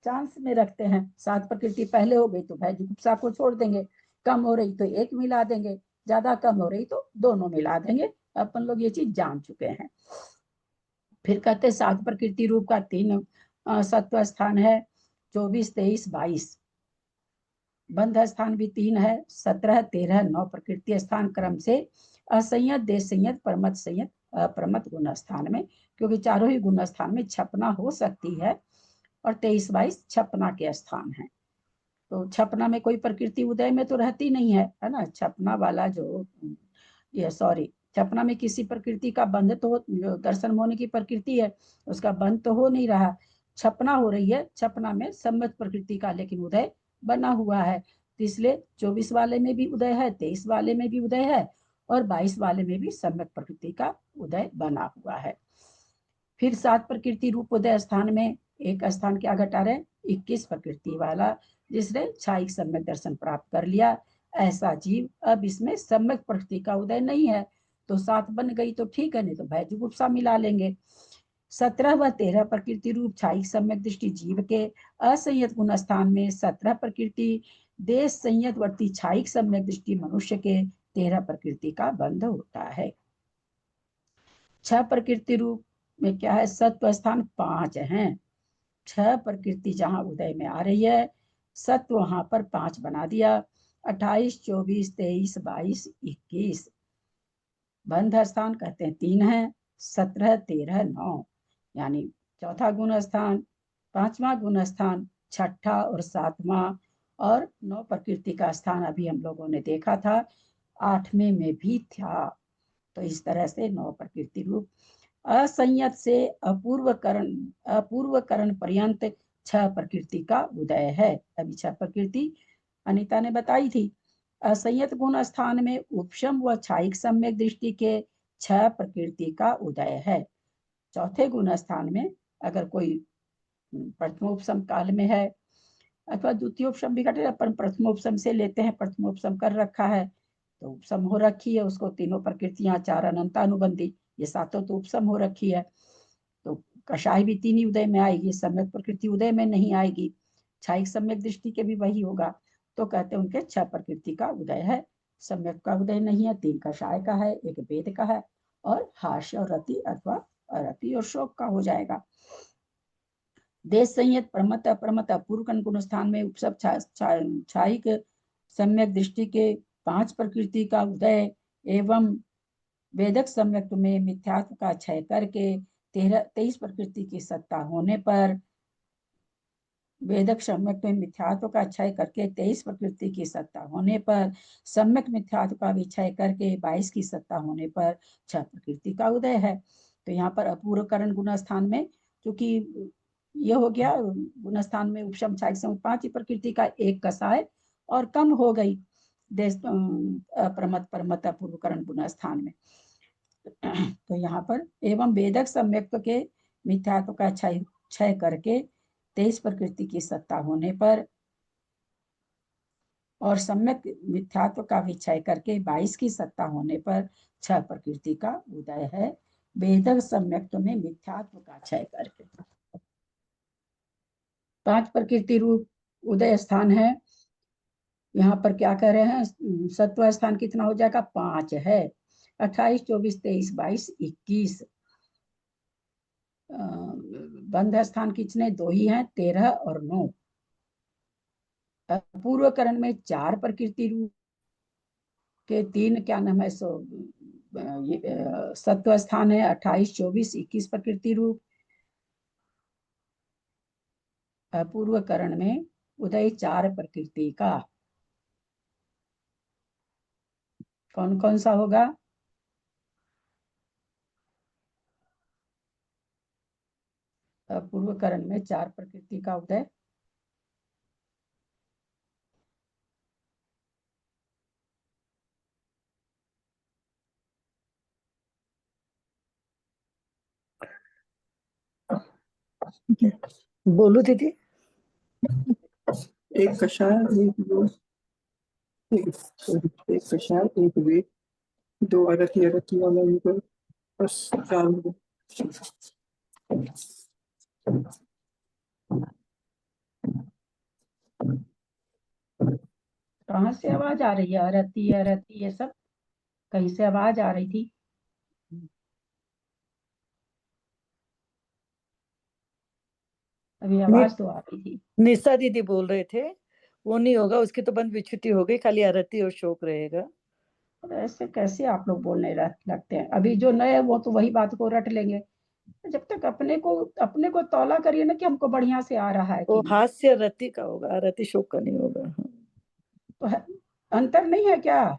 चांस में रखते हैं। 7 प्रकृति पहले हो गई तो भय जुगुप्सा को छोड़ देंगे, कम हो रही तो एक मिला देंगे, ज्यादा कम हो रही तो दोनों मिला देंगे। अपन लोग ये चीज जान चुके हैं। फिर कहते 7 प्रकृति रूप का 3 सत्व स्थान है, 24, 23, 22। बंध स्थान भी 3 है, 17, 13, 9 प्रकृति स्थान क्रम से असंयत, देश संयत, परमत संयत, अप्रमत गुण स्थान में, क्योंकि चारों ही गुण स्थान में छपना हो सकती है, और 23, 22 छपना के स्थान है। तो छपना में कोई प्रकृति उदय में तो रहती नहीं है, है ना। छपना वाला जो ये छपना में किसी प्रकृति का बंध तो दर्शन होने की प्रकृति है, उसका बंध तो हो नहीं रहा, छपना हो रही है। छपना में सम्मत प्रकृति का लेकिन उदय बना हुआ है, तो इसलिए 24 वाले में भी उदय है, 23 वाले में भी उदय है, और 22 वाले में भी सम्मत प्रकृति का उदय बना हुआ है। फिर 7 प्रकृति रूप उदय स्थान में एक स्थान क्या घटा रहे, 21 प्रकृति वाला, जिसने छायिक सम्यक दर्शन प्राप्त कर लिया, ऐसा जीव। अब इसमें सम्यक प्रकृति का उदय नहीं है, तो 7 बन गई तो ठीक है, नहीं तो भय जुगुप्सा मिला लेंगे। 17 व 13 प्रकृति रूप छायिक सम्यक दृष्टि जीव के असंयत गुण स्थान में 17 प्रकृति, देश संयत वर्ती छायिक सम्यक दृष्टि मनुष्य के 13 प्रकृति का बंध होता है। 6 प्रकृति रूप में क्या है, सत्व स्थान 5 हैं। 6 प्रकृति जहां उदय में आ रही है, सत्व वहां पर 5 बना दिया। 28, 24, 23, 22, 21। बंध स्थान कहते हैं 3 है, 17, 13, 9, यानी चौथा गुण स्थान, 5वां गुण स्थान, 6ठा और 7वां, और 9 प्रकृति का स्थान अभी हम लोगों ने देखा था, 8वें में भी था। तो इस तरह से 9 प्रकृति रूप असंयत से अपूर्वकरण पर्यंत 6 प्रकृति का उदय है। अभी 6 प्रकृति अनीता ने बताई थी। असंयत गुण स्थान में उपशम व छायिक सम्यक दृष्टि के 6 प्रकृति का उदय है। चौथे गुण स्थान में अगर कोई प्रथमोपशम काल में है अथवा द्वितीयोपशम भी घटे, अपन प्रथमोपशम से लेते हैं, प्रथमोपशम कर रखा है तो उपशम हो रखी है, उसको तीनों प्रकृतियां 4 अनंतानुबंधी, ये 7 तो उपशम हो रखी है, तो कषाय भी 3 ही उदय में आएगी, सम्यक प्रकृति उदय में नहीं आएगी। छायिक सम्यक दृष्टि के भी वही होगा, तो कहते हैं उनके 6 प्रकृति का उदय है। सम्यक का उदय नहीं है, 3 कषाय का है, 1 वेद का है, और हास्य और रति अथवा अरति और शोक का हो जाएगा। देश संयत, प्रमत अप्रमत अपूर्व गुण स्थान में उपसप छायिक सम्यक दृष्टि के 5 प्रकृति का उदय एवं वेदक सम्यक में मिथ्यात्व का क्षय करके 23 प्रकृति की सत्ता होने पर, वेदक सम्यक में मिथ्यात्व का क्षय करके 23 प्रकृति की सत्ता होने पर, सम्यक मिथ्यात्व का विक्षय करके 22 की सत्ता होने पर 6 प्रकृति का उदय है। तो यहाँ पर अपूर्वकरण गुण स्थान में, क्योंकि ये हो गया गुण स्थान में उपशम छायिक सम 5 ही प्रकृति का 1 कषाय और कम हो गई देश प्रमत परमत अपूर्वकरण गुण स्थान में। तो यहाँ पर एवं वेदक सम्यक के मिथ्यात्व का क्षय करके 23 प्रकृति की सत्ता होने पर, और सम्यक मिथ्यात्व का विक्षय करके 22 की सत्ता होने पर 6 प्रकृति का उदय है, वेदक सम्यक में मिथ्यात्व का क्षय करके। 5 प्रकृति रूप उदय स्थान है। यहाँ पर क्या कह रहे हैं, सत्व स्थान कितना हो जाएगा, 5 है। 28, 24, 23, 22, 21। बंध स्थान कितने, 2 ही हैं, 13 और 9। पूर्व करण में 4 प्रकृति रूप के 3 क्या नाम है सो सत्व स्थान है, 28, 24, 21 प्रकृति रूप। पूर्व करण में उदय 4 प्रकृति का कौन कौन सा होगा? पूर्व करण में 4 प्रकृति का उदय बोलो दीदी। एक कषाय, एक कषाय, एक वेद, 2 अरथी वाला युगल, बस 4 लोग। कहाँ से आवाज आ रही है? अरती अरती ये सब कहीं से आवाज आ रही थी? अभी आवाज तो आ रही थी। निशा दीदी बोल रहे थे वो नहीं होगा, उसकी तो बंद विच्छुट्टी हो गई, खाली आरती और शोक रहेगा। ऐसे कैसे आप लोग बोलने लगते हैं? अभी जो नए वो तो वही बात को रट लेंगे। जब तक अपने को तौला करिए ना कि हमको बढ़िया से आ रहा है वो कि हास्य रति का होगा, आरती शोक का नहीं होगा। तो अंतर नहीं है क्या?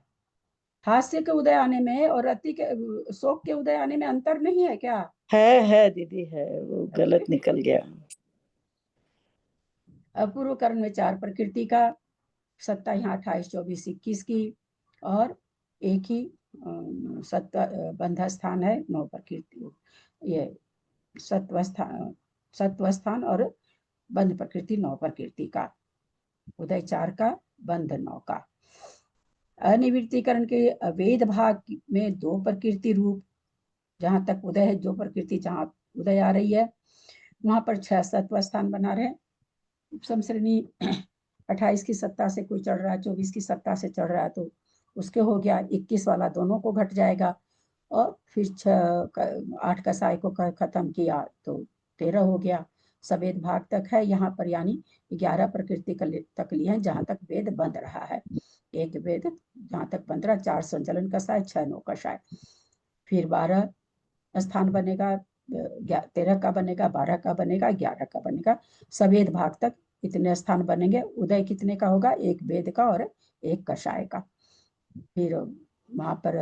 हास्य के उदय आने में और रति के शोक के उदय आने में अंतर नहीं है क्या? है दीदी, है, वो गलत निकल गया। अपूर्व करण में 4 प्रकृति का सत्ता यहाँ 28, 24, 21 की, और एक ही सत्व बंधा स्थान है 9 प्रकृति। ये सत्व स्थान और बंध प्रकृति 9 प्रकृति का, उदय 4 का, बंध 9 का। अनिवृत्तिकरण के अवेद भाग में 2 प्रकृति रूप, जहां तक उदय है, जो प्रकृति जहां उदय आ रही है वहां पर 6 सत्व स्थान बना रहे। समश्रेणी 28 की सत्ता से कोई चढ़ रहा है, 24 की सत्ता से चढ़ रहा है तो उसके हो गया, 21 वाला दोनों को घट जाएगा, और फिर 8 कसाय को खत्म किया तो 13 हो गया। सवेद भाग तक है यहाँ पर, यानी 11 प्रकृति तक लिए हैं जहां तक वेद बंध रहा है। एक वेद जहां तक बंध रहा, 4 संचलन कसाय, 6 नो कसाय। फिर 12 स्थान बनेगा, 13 का बनेगा, 12 का बनेगा, 11 का बनेगा। सवेद भाग तक इतने स्थान बनेंगे। उदय कितने का होगा? एक वेद का और एक कषाय का। फिर वहां पर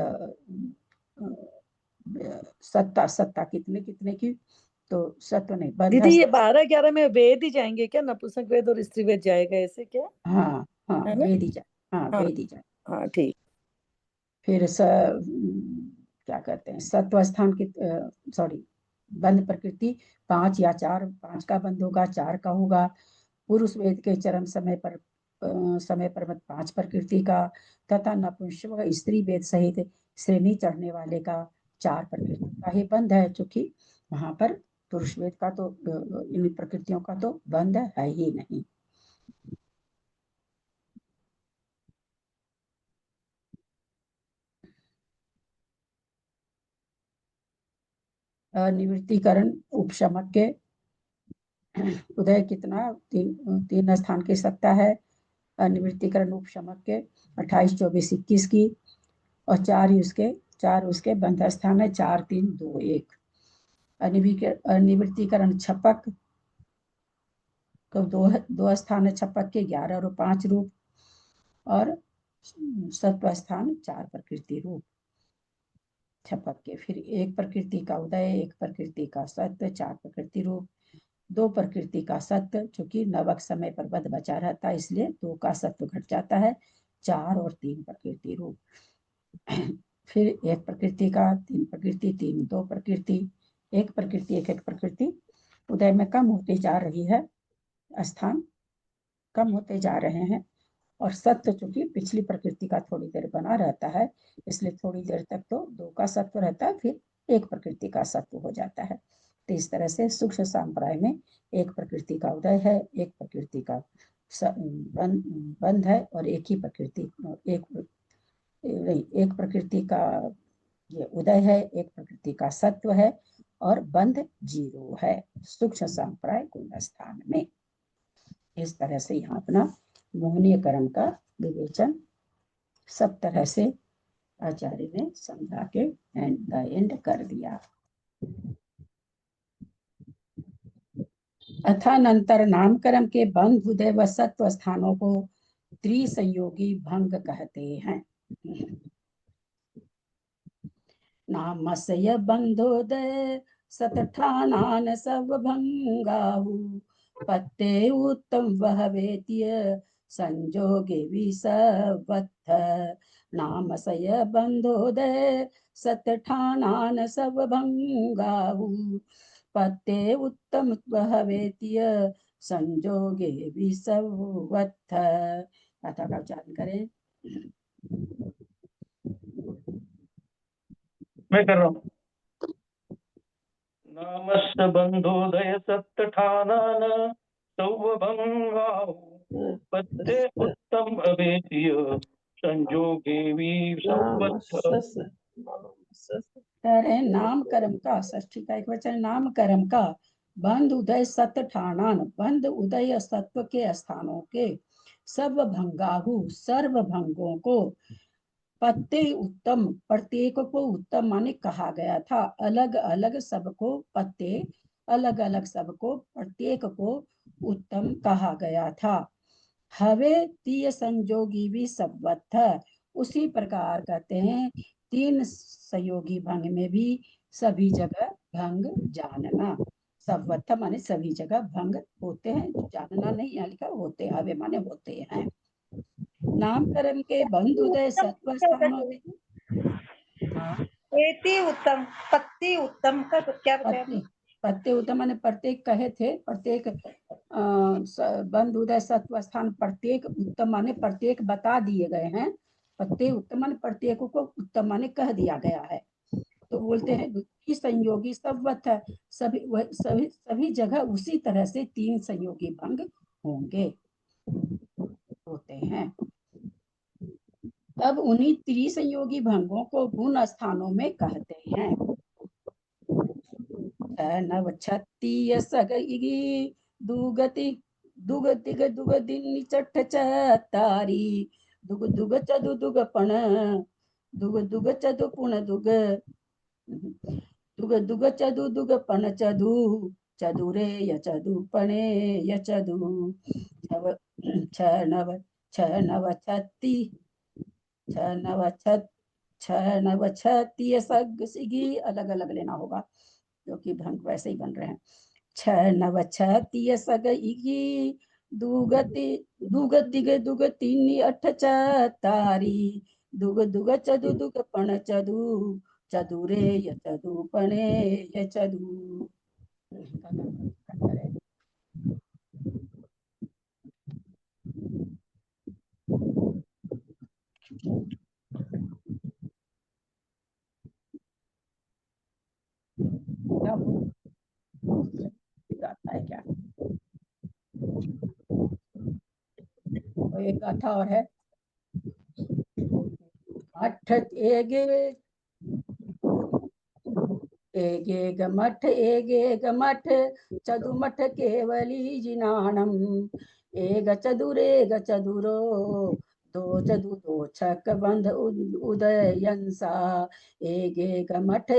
सत्ता कितने कितने की? तो सत्व नहीं, दीदी ये 12-11 में वेद ही जाएंगे क्या? नपुंसक वेद और स्त्री वेद जाएगा ऐसे क्या? हाँ हाँ, है ना? वेद ही जाए। हाँ, वेद ही जाए। हाँ ठीक। फिर क्या कहते हैं, सत्व स्थान की सॉरी बंध प्रकृति 5 या 4, 5 का बंध होगा, 4 का होगा। पुरुष वेद के चरम समय पर 5 प्रकृति का, तथा नपुंसक स्त्री वेद सहित श्रेणी चढ़ने वाले का 4 प्रकृति का ही बंध है, चूंकि वहां पर पुरुष वेद का तो इन प्रकृतियों का तो बंध है ही नहीं। निवृत्तिकरण उपशमक के उदय कितना? 3 स्थान की सत्ता है। निवृत्तिकरण उपशमक के 28, 24, 21 की, और 4 उसके बंध स्थान है, 4, 3, 2, 1। अनिवृत्तिकरण छपक तो 2 स्थान है छपक के, 11 और 5 रूप, और सत्व स्थान 4 प्रकृति रूप छपक के। फिर 1 प्रकृति का उदय, 1 प्रकृति का सत्व, 4 प्रकृति रूप, 2 प्रकृति का सत्व, चूंकि नवक समय पर बद बचा रहता है इसलिए 2 का सत्व घट जाता है, 4 और 3 प्रकृति रूप। फिर 1 प्रकृति का, 3 प्रकृति, 3, 2 प्रकृति, 1 प्रकृति, 1 प्रकृति उदय में कम होती जा रही है, स्थान कम होते जा रहे हैं। और सत्व चूंकि पिछली प्रकृति का थोड़ी देर बना रहता है, इसलिए थोड़ी देर तक तो 2 का सत्व रहता है, फिर 1 प्रकृति का सत्व हो जाता है। तो इस तरह से सूक्ष्म संप्राय में 1 प्रकृति का उदय है, 1 प्रकृति का बंध है, और एक ही प्रकृति एक प्रकृति का ये उदय है, 1 प्रकृति का सत्व है, और बंध 0 है सूक्ष्म संप्राय गुण स्थान में। इस तरह से यहाँ अपना मोहनीय कर्म का विवेचन सब तरह से आचार्य ने समझा के एंड कर दिया। अथानंतर नामकर्म के बंध उदय व सत्व स्थानों को त्रिसंयोगी भंग कहते हैं। नामस्य बंधोदय सतठानान सब भंगाहु पत्ते उत्तम बहवेत्य संजोगे विसवत्थ। नामस्य बंधोदय सतठानान सब भंगाहु पत्ते उत्तम बहवेत्य संजोगे विसवत्थ। कथा का उच्चारण करें। मैं कर रहा हूँ। नामस्य बंधोदय सत्तठानान सौभंगाहु पत्ते उत्तम भवेत्य संजोगे विसवत्थ। नाम कर्म का षष्ठी का एक वचन नाम कर्म का बंध उदय सत ठानान बंध उदय सत्व के स्थानों के सब भंगाहु सर्व भंगों को पत्ते उत्तम प्रत्येक को उत्तम माने कहा गया था। अलग अलग सबको पत्ते अलग अलग सबको प्रत्येक को उत्तम कहा गया था। हवे तीय संजोगी भी सबवत्थ उसी प्रकार कहते हैं तीन संयोगी भंग में भी सभी जगह भंग जानना। सबवत्थ माने सभी जगह भंग होते हैं, जानना नहीं यहाँ लिखा होते, हवे माने होते हैं। नामकरण के बंध उदय सत्व स्थानों एति उत्तम पत्ती उत्तम का तो क्या बताया? पत्ते उत्तम माने प्रत्येक कहे थे, प्रत्येक बंध उदय सत्व स्थान प्रत्येक उत्तम माने प्रत्येक बता दिए गए हैं। पत्ते उत्तम माने प्रत्येक को उत्तम माने कह दिया गया है। तो बोलते हैं द्वितीय संयोगी सबवत्थ सभी जगह उसी तरह से तीन संयोगी भंग होंगे होते हैं। अब उन्हीं त्रिसंयोगी भंगों को गुण स्थानों में कहते हैं। नव छत्तीय सगी दुगति दुगतिग दुगदिन चठ चतारी दुग दुग चदु दुग पण दुग दुग चदु पुण दुग दुग दुग चदु दुग पण चदु चदुरे य चदु पणे य चदु छ नव छत्तीय सग सिगी अलग अलग लेना होगा क्योंकि भंग वैसे ही बन रहे हैं। छ नव छत्तीय सग इगी दुगति दुगतिग दुगतिनी अठ चतारी दुग दुग चदु दुग पण चदु चदुरे य चदु पणे य चदु। गाथा है क्या? एक गाथा और है। मठ एगे गमठ चदुमठ केवली जिनाणम एग चदुरेग चदुरो दो चदु दो छक बंध उदयंसा एगे गमठ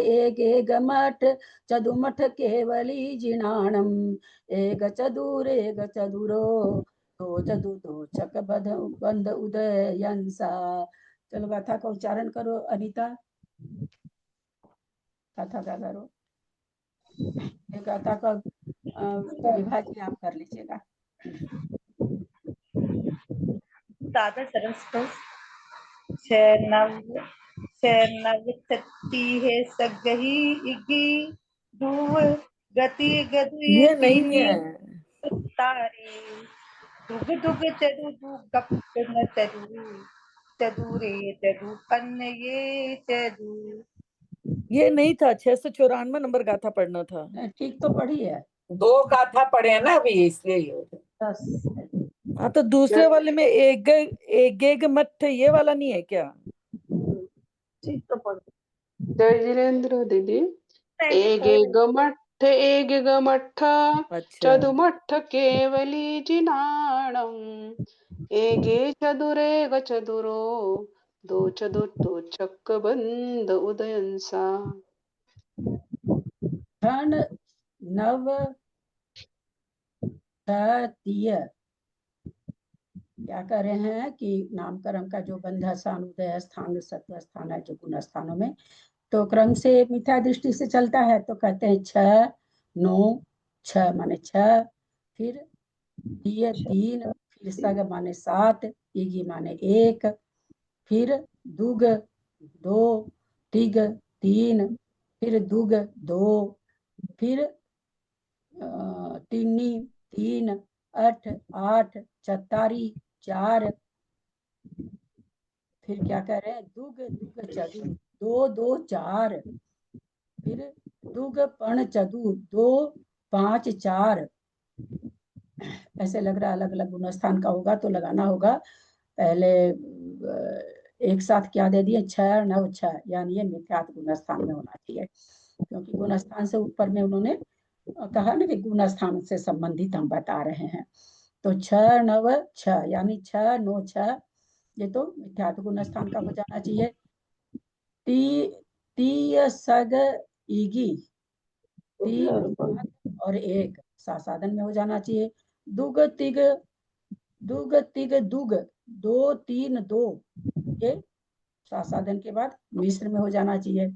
चदुमठ केवली जिनाणम एग चदुरेग चदुरो दो चदु दो छक बंध उदयंसा। चलो गाथा का उच्चारण करो अनीता। कथा का करो। गाथा का विभाजी आप कर लीजिएगा। दादा चरण नव छत्ती है सगही इगी दुव गति गदुए ये नहीं है। तारी दुग दुग चदु दुग न चदु चदुरे चदु पन्न ये चदु। ये नहीं था। 694 नंबर गाथा पढ़ना था। ठीक तो पढ़ी है। दो गाथा पढ़े हैं ना अभी इसलिए। हाँ तो दूसरे वाले में एक मठ ये वाला नहीं है क्या? ठीक तो पढ़। जय जिनेन्द्र दीदी। एक गमठ अच्छा। चदुमठ केवली जिनाणम एगे चदुरे ग चदुरो दो चतुर्थो चक्क बंद उदयंसा। क्षण नव तृतीय क्या कर रहे हैं कि नामकरण का जो बंध स्थान, उदय स्थान, सत्व स्थान है जो गुण स्थानों में, तो क्रम से मिथ्या दृष्टि से चलता है, तो कहते हैं 6 9 6 माने 6, फिर दिय 3, फिर सग माने 7, इगी माने 1, फिर दुग 2, तिग 3, फिर दुग 2, फिर तिन्नी 3, 8 8, चतारी 4, फिर क्या कह रहे हैं दुग दुग चदु 2 2 4, फिर दुग पण चदु 2 5 4। ऐसे लग रहा है अलग अलग गुण स्थान का होगा तो लगाना होगा। पहले एक साथ क्या दे दिए 6 9 6, यानी ये मिथ्यात गुण स्थान में होना चाहिए, क्योंकि गुण स्थान से ऊपर में उन्होंने कहा ना कि गुण स्थान से संबंधित हम बता रहे हैं। तो 6 9 6 यानी 6 9 6, ये तो मिथ्यात गुण स्थान का हो जाना चाहिए। ती सग इगी 3 और 1 साधन में हो जाना चाहिए। दुग तिग दुग तिग दुग 2 3 2, ये साधन के बाद मिश्र में हो जाना चाहिए।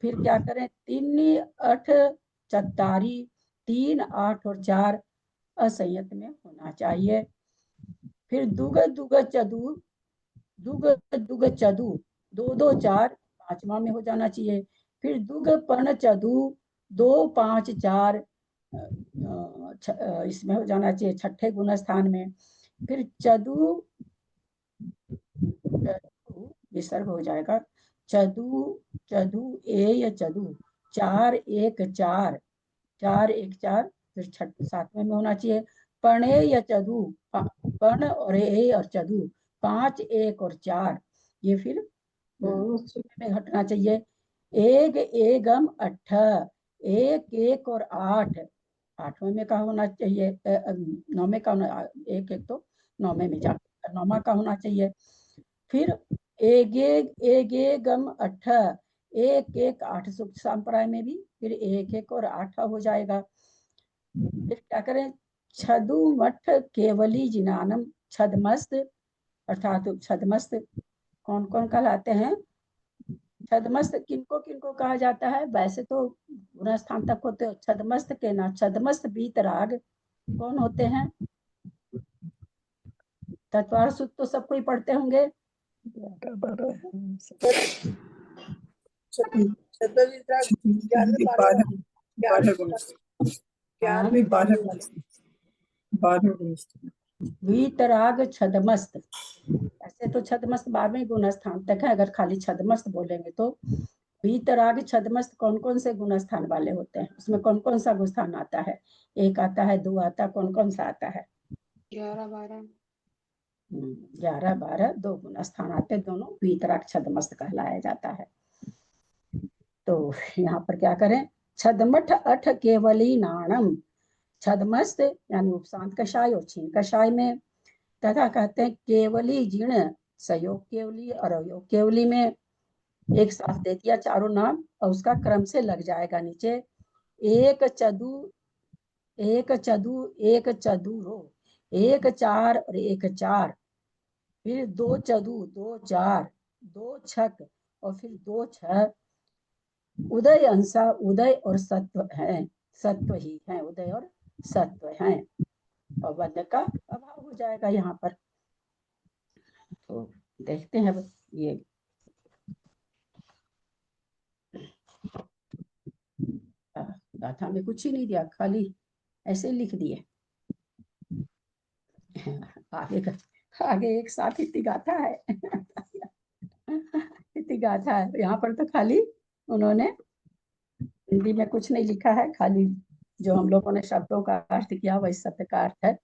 फिर क्या करें 3 8 चतारी 3 8 और 4 असंयत में होना चाहिए। फिर दुग दुग चदु दुग दुग चदु 2 2 4 पांचवा में हो जाना चाहिए। फिर दुग पण चदु 2 5 4 इसमें हो जाना चाहिए छठे गुण स्थान में। फिर चदु विसर्ग हो जाएगा चदु चदु ए या चदु 4 1 4 4 1 4, फिर सातवें में होना चाहिए पणे या चदु पण और ए और चदु 5 1 और 4, ये फिर में घटना चाहिए। एक एगम 8 1 1 और 8, आठवें में का होना चाहिए, नौवें का एक एक तो नौवें में जाकर नौमा का होना चाहिए। फिर एगे गम 8 1 1 8 सूक्त संप्राय में भी फिर 1 1 और 8 हो जाएगा। फिर क्या करें छदु मठ केवली जिनानम छदमस्त, अर्थात छदमस्त कौन कौन कहलाते हैं? छदमस्त किनको कहा जाता है? वैसे तो गुण स्थान तक होते हो छदमस्त के ना, छदमस्त बीतराग कौन होते हैं? तत्वार सूत्र तो सबको ही पढ़ते होंगे। वीतराग छदमस्त, ऐसे तो छदमस्त 12वें गुण स्थान तक है, अगर खाली छदमस्त बोलेंगे तो वीतराग छदमस्त कौन कौन से गुण स्थान वाले होते हैं? उसमें कौन कौन सा गुण स्थान आता है? 1 आता है, 2 आता है, कौन कौन सा आता है? 11 12 11 12 2 गुण स्थान आते, दोनों वीतराग छदमस्त कहलाया जाता है। तो यहाँ पर क्या करें छदमठ अठ केवली नाणम, छदमस्त यानी उपशांत कषाय और छीन कषाय में, तथा कहते हैं केवली जीर्ण सहयोग केवली और अवयोग केवली में। एक साथ दे दिया चारों नाम और उसका क्रम से लग जाएगा नीचे। एक चदु एक चदु एक चदुरो 1 4 और 1 4, फिर 2 चदु 2 4 2 छक और फिर 2 6। उदय अंशा उदय और सत्व है, सत्व ही है, उदय और सत्व है, और वध का अभाव हो जाएगा यहाँ पर। तो देखते हैं ये गाथा में कुछ ही नहीं दिया, खाली ऐसे लिख दिए। आगे एक साथ इतनी गाथा है इतनी गाथा है, यहाँ पर तो खाली उन्होंने हिंदी में कुछ नहीं लिखा है, खाली जो हम लोगों ने शब्दों का अर्थ किया वही शब्द का अर्थ है।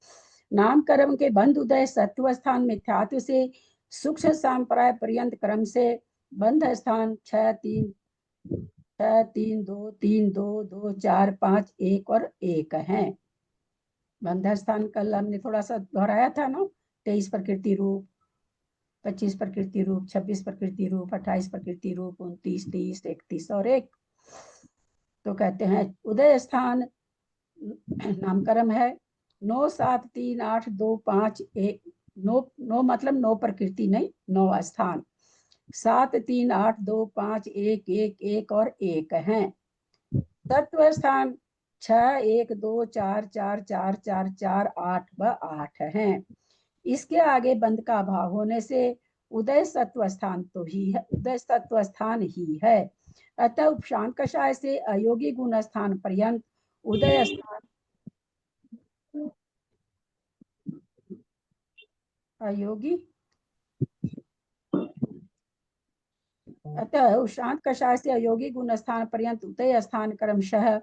नामकर्म के बंध उदय सत्व स्थान मिथ्यात्व से सूक्ष्म संप्राय पर्यंत क्रम से बंध स्थान 6 3 2 3 2 2 4 5 1 और 1 है। बंध स्थान कल हमने थोड़ा सा दोहराया था ना 23 प्रकृति रूप, 25 प्रकृति रूप, 26 प्रकृति रूप, 28 प्रकृति रूप, 29, 30, 31 और 1। तो कहते हैं उदय स्थान नामकरण है 9, 7, 3, 8, 2, 5, 1। 9 मतलब 9 प्रकृति नहीं, 9 स्थान। 7, 3, 8, 2, 5, 1, 1, 1 और 1 हैं। तत्व स्थान 6, 1, 2, 4, 4, 4, 4, 4, 8 व 8 हैं। इसके आगे बंध का अभाव होने से उदय सत्व स्थान तो ही है, उदय सत्व स्थान ही है। अतः उपशांत कषाय से अयोगी गुण स्थान पर्यंत उदय स्थान अयोगी, अतः उपशांत कषाय से अयोगी गुण स्थान पर्यंत उदय स्थान क्रमशः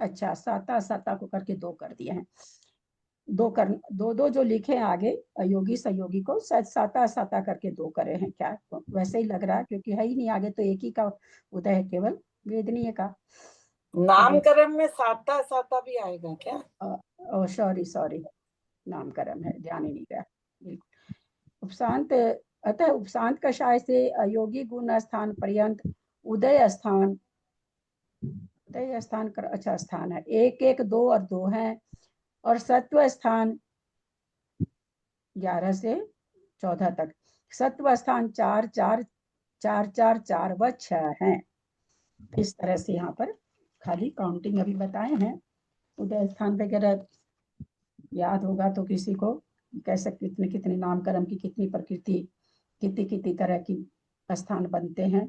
अच्छा, साता साता को करके 2 कर दिए हैं। 2 जो लिखे हैं आगे अयोगी सहयोगी को शायद साता साता करके 2 करे हैं क्या, तो वैसे ही लग रहा है क्योंकि है ही नहीं आगे, तो एक ही का उदय है केवल वेदनीय का। नामकरण में साता साता भी आएगा क्या? ओ सॉरी नामकरण है, ध्यान ही नहीं गया। बिल्कुल उपशांत, अतः उपशांत कषाय से अयोगी गुण स्थान पर्यंत उदय स्थान कर अच्छा स्थान है 1, 1, 2 और 2 हैं। और सत्व स्थान 11 से 14 तक, सत्व स्थान 4, 4, 4, 4, 4 व 6 हैं। इस तरह से यहाँ पर खाली काउंटिंग अभी बताए हैं। उदय स्थान वगैरह याद होगा तो किसी को कैसे कितने कितने नामकरण की कितनी प्रकृति, कितनी कितनी तरह की स्थान बनते हैं।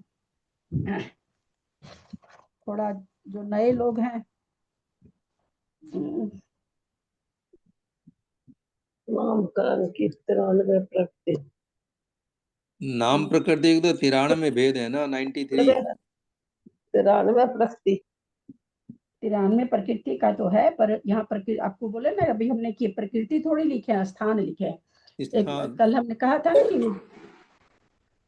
थोड़ा जो नए लोग हैं नामकरण की 93 प्रकृति, नाम प्रकृति के तो 93 में भेद है ना, 93। 93 प्रकृति, 93 प्रकृति का तो है, पर यहाँ प्रकृति आपको बोले ना, अभी हमने की प्रकृति थोड़ी लिखे हैं, स्थान लिखे हैं। एक कल हमने कहा था ना कि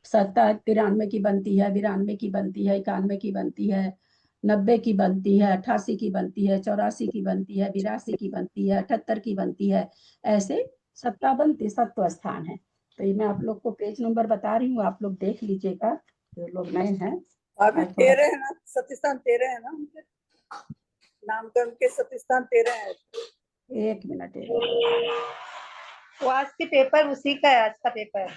सत्ता 93 की बनती है, 92 की बनती है, 91 की बनती है, 90 की बनती है, 88 की बनती है, 84 की बनती है, 82 की बनती है, 78 की बनती है। ऐसे 57 सत्व स्थान है। तो ये मैं आप लोग को पेज नंबर बता रही हूँ, आप लोग देख लीजिएगा जो लोग नए हैं। अभी 13 है ना, सतीस्थान 13 है ना उनके नामकरण के, सतीस्थान 13 है। 1 मिनट वो आज के पेपर उसी का है, आज का पेपर।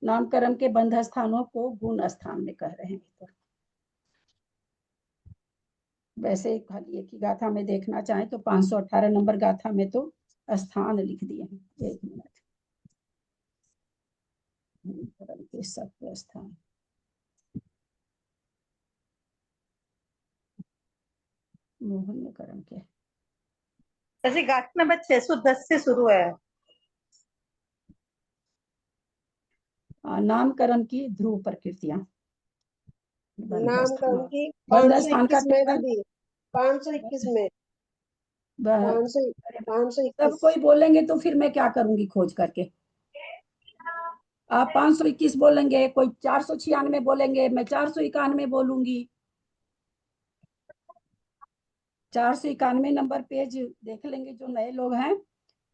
नामकरण के बंध स्थानों को गुण स्थान में कह रहे हैं। तो वैसे खाली एक ही गाथा में देखना चाहे तो 518 नंबर गाथा में तो स्थान लिख दिए हैं। 1 मिनट, नामकरण के सत्व स्थान, मोहनकरण के ऐसे गाठ नंबर 610 से शुरू है। नामकरण की ध्रुव प्रकृतियां, नामकरण की बंध स्थान का 521 में दीदी, 521 में, 521। सब कोई बोलेंगे तो फिर मैं क्या करूंगी खोज करके। आप 521 बोलेंगे, कोई 496 बोलेंगे, मैं 491 बोलूंगी। 491 नंबर पेज देख लेंगे जो नए लोग हैं।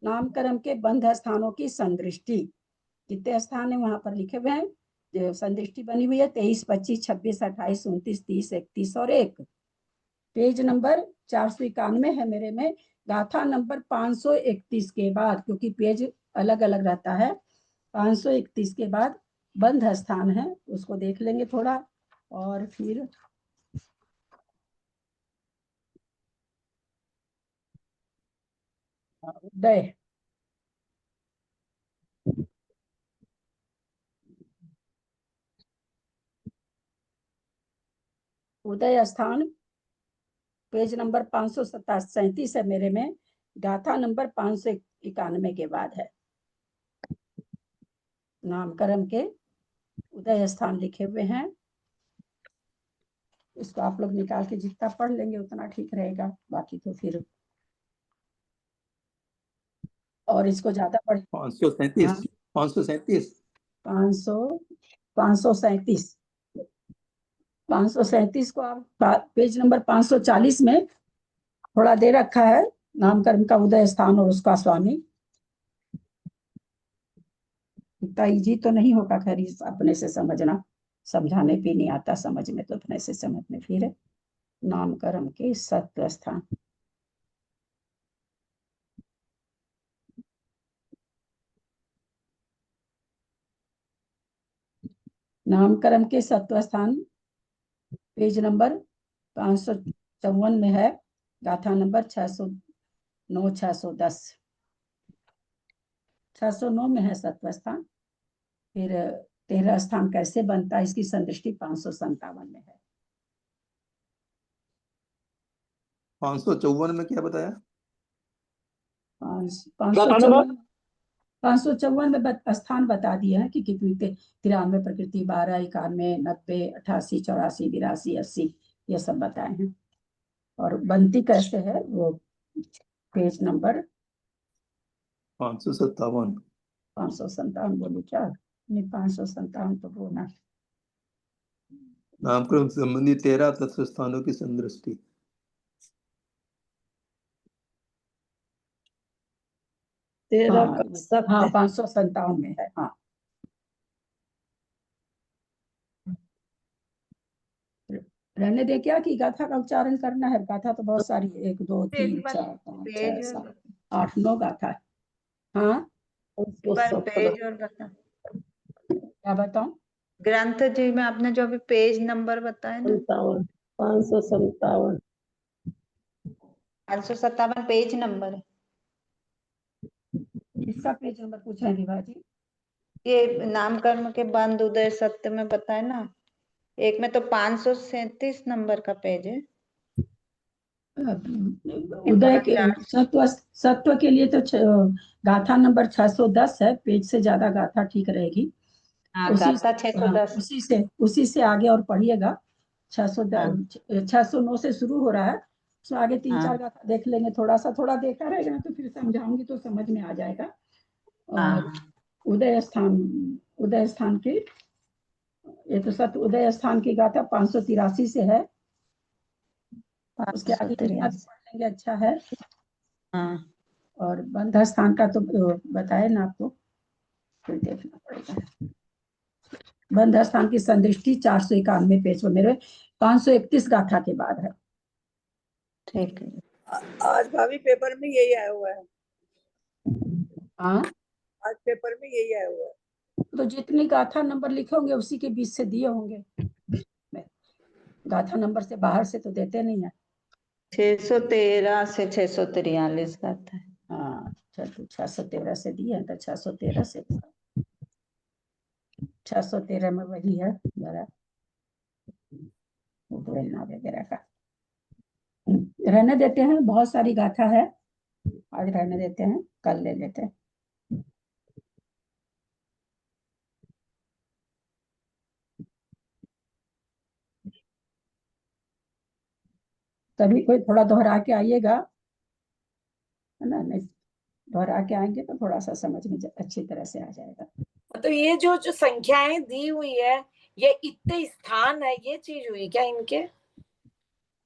नामकरण के बंध स्थानों की संदृष्टि, कितने स्थान है वहां पर लिखे हुए हैं, जो संदृष्टि बनी हुई है 23, 25, 26, 28, 29, 30, 31 और 1। पेज नंबर 491 है मेरे में, गाथा नंबर 531 के बाद, क्योंकि पेज अलग अलग रहता है। 531 के बाद बंध स्थान है, उसको देख लेंगे थोड़ा और फिर उदय। उदय स्थान पेज नंबर 537 है मेरे में, गाथा नंबर 591 के बाद है। नामकरण के उदय स्थान लिखे हुए हैं, इसको आप लोग निकाल के जितना पढ़ लेंगे उतना ठीक रहेगा, बाकी तो फिर और इसको ज्यादा पढ़ 537 537 537 537 537 को आप पेज नंबर 540 में थोड़ा दे रखा है, नाम कर्म का उदय स्थान और उसका स्वामी। इतना इजी तो नहीं होगा, खैर इस अपने से समझना, समझाने पे नहीं आता समझ में, तो अपने से समझने। फिर नाम कर्म के सत्व स्थान। नाम कर्म के सत्व स्थान पेज नंबर 554 में है, गाथा नंबर 609 610 609 में है सत्व स्थान। फिर 13 स्थान कैसे बनता है, इसकी संदृष्टि 557 में है। 554 में क्या बताया? 554 में स्थान बता दिया है कि कितनी 93 प्रकृति, 12 91 90 88 84 82 80 ये सब बताए हैं। और बनती कैसे है वो पेज नंबर 557 बोलू क्या? नहीं 557 तो बोलना। नामक्रम संबंधी 13 तत्व स्थानों की संदृष्टि। हाँ 557 में है। हाँ रहने दे क्या कि गाथा का उच्चारण करना है। गाथा तो बहुत सारी, 1 2 3 4 5 6 7 8 9 गाथा है। हाँ पेज और बता, क्या बताऊं? ग्रंथ जी में आपने जो अभी पेज नंबर बताया ना, 557 557 पेज नंबर है। इसका पेज नंबर पूछ रहे हैं विभा जी? ये नाम कर्म के बंद उदय सत्य में बताए ना, एक में तो 537 नंबर का पेज है। उदय के सत्व के लिए तो गाथा नंबर 610 है, पेज से ज्यादा गाथा ठीक रहेगी। हाँ, गाथा 610 उसी से आगे और पढ़िएगा। 609 से शुरू हो रहा है, तो आगे 3-4 गाथा देख लेंगे। थोड़ा देखा रहेगा ना तो फिर समझाऊंगी तो समझ में आ जाएगा। और उदय स्थान की, ये तो सत्य उदय स्थान की गाथा 583 से है। उसके आगे पढ़ लेंगे, अच्छा है। हाँ और बंध स्थान का तो बताए ना आपको, फिर देखना पड़ेगा। बंध स्थान की संदृष्टि 491 पेज पर मेरे 531 गाथा के बाद है। ठीक है। आज भाभी पेपर में यही आया हुआ है। हाँ आज पेपर में यही आया हुआ है। तो जितनी गाथा नंबर लिखे होंगे उसी के बीच से दिए होंगे। गाथा नंबर से बाहर से तो देते नहीं है। 613 से 643 गाथा है। हाँ 613 से दिए हैं, तो 613 से 613 में वही है जरा वगैरह का। रहने देते हैं, बहुत सारी गाथा है, आज रहने देते हैं, कल ले लेते हैं। तभी कोई थोड़ा दोहरा के आइएगा, है ना? नहीं दोहरा के आएंगे तो थोड़ा सा समझ में अच्छी तरह से आ जाएगा। तो ये जो संख्याएं दी हुई है, ये इतने स्थान है, ये चीज हुई क्या इनके?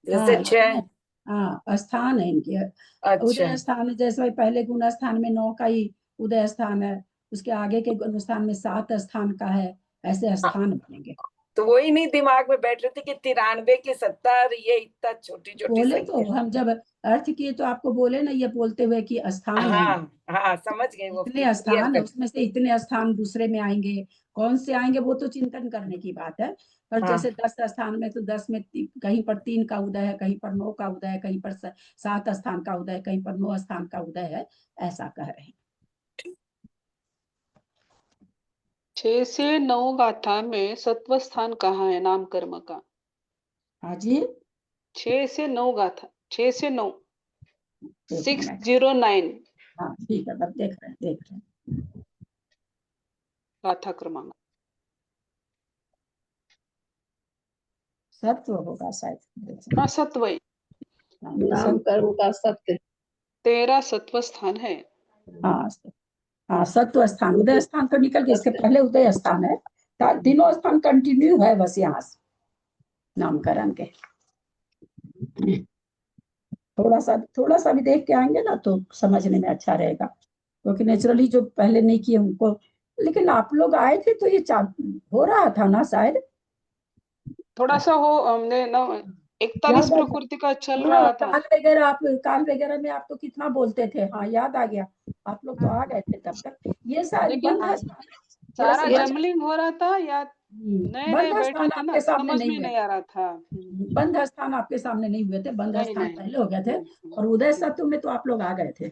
जैसे 6 हाँ स्थान है इनके। अच्छा उदय स्थान जैसे पहले गुण स्थान में 9 का ही उदय स्थान है, उसके आगे के गुण स्थान में 7 स्थान का है, ऐसे स्थान बनेंगे। तो वही नहीं दिमाग में बैठ रही थी कि 93 की 70, ये इतना छोटी छोटी बोले संख्या। तो हम जब अर्थ किए तो आपको बोले ना, ये बोलते हुए कि स्थान है, हाँ समझ गए। वो इतने स्थान है, उसमें से इतने स्थान दूसरे में आएंगे, कौन से आएंगे वो तो चिंतन करने की बात है। पर जैसे 10 स्थान में तो 10 में कहीं पर 3 का उदय है, कहीं पर 9 का उदय है, कहीं पर 7 स्थान का उदय है, कहीं पर 9 स्थान का उदय है, ऐसा कह रहे हैं। 6 से 9 गाथा में सत्व स्थान कहाँ है नाम कर्म का? हाँ जी 6 से 9 गाथा, 6 से 9 एक मिनट। 609 हाँ ठीक है, बस देख रहे हैं गाथा क्रमांक। सत्व होगा शायद। हाँ सत्व ही। नाम कर्म का सत्य 13 सत्व स्थान है। हाँ सत्व स्थान, उदय स्थान तो निकल गया, इसके पहले उदय स्थान है, तीनों स्थान कंटिन्यू है बस यहाँ से नामकरण के। थोड़ा सा भी देख के आएंगे ना तो समझने में अच्छा रहेगा, क्योंकि नेचुरली जो पहले नहीं किए उनको, लेकिन आप लोग आए थे तो ये हो रहा था ना शायद, थोड़ा सा हो हमने ना 41 याद आ गया। प्रकृति का चल हाँ, रहा था। काल वगैरह में आप तो कितना बोलते थे। हाँ याद आ गया, आप लोग तो आ गए थे तब तक। ये शायद लेकिन बंद थोड़ा सारा सा जमलिंग हो रहा था या नए नए बंद बैठे स्थान थे ना, आपके सामने समझ नहीं में हुए नहीं थे। आ रहा था। बंद स्थान आपके सामने नहीं हुए थे, बंद नहीं स्थान नहीं पहले हो गए थे, और उदय सत्व में तो आप लोग आ गए थे।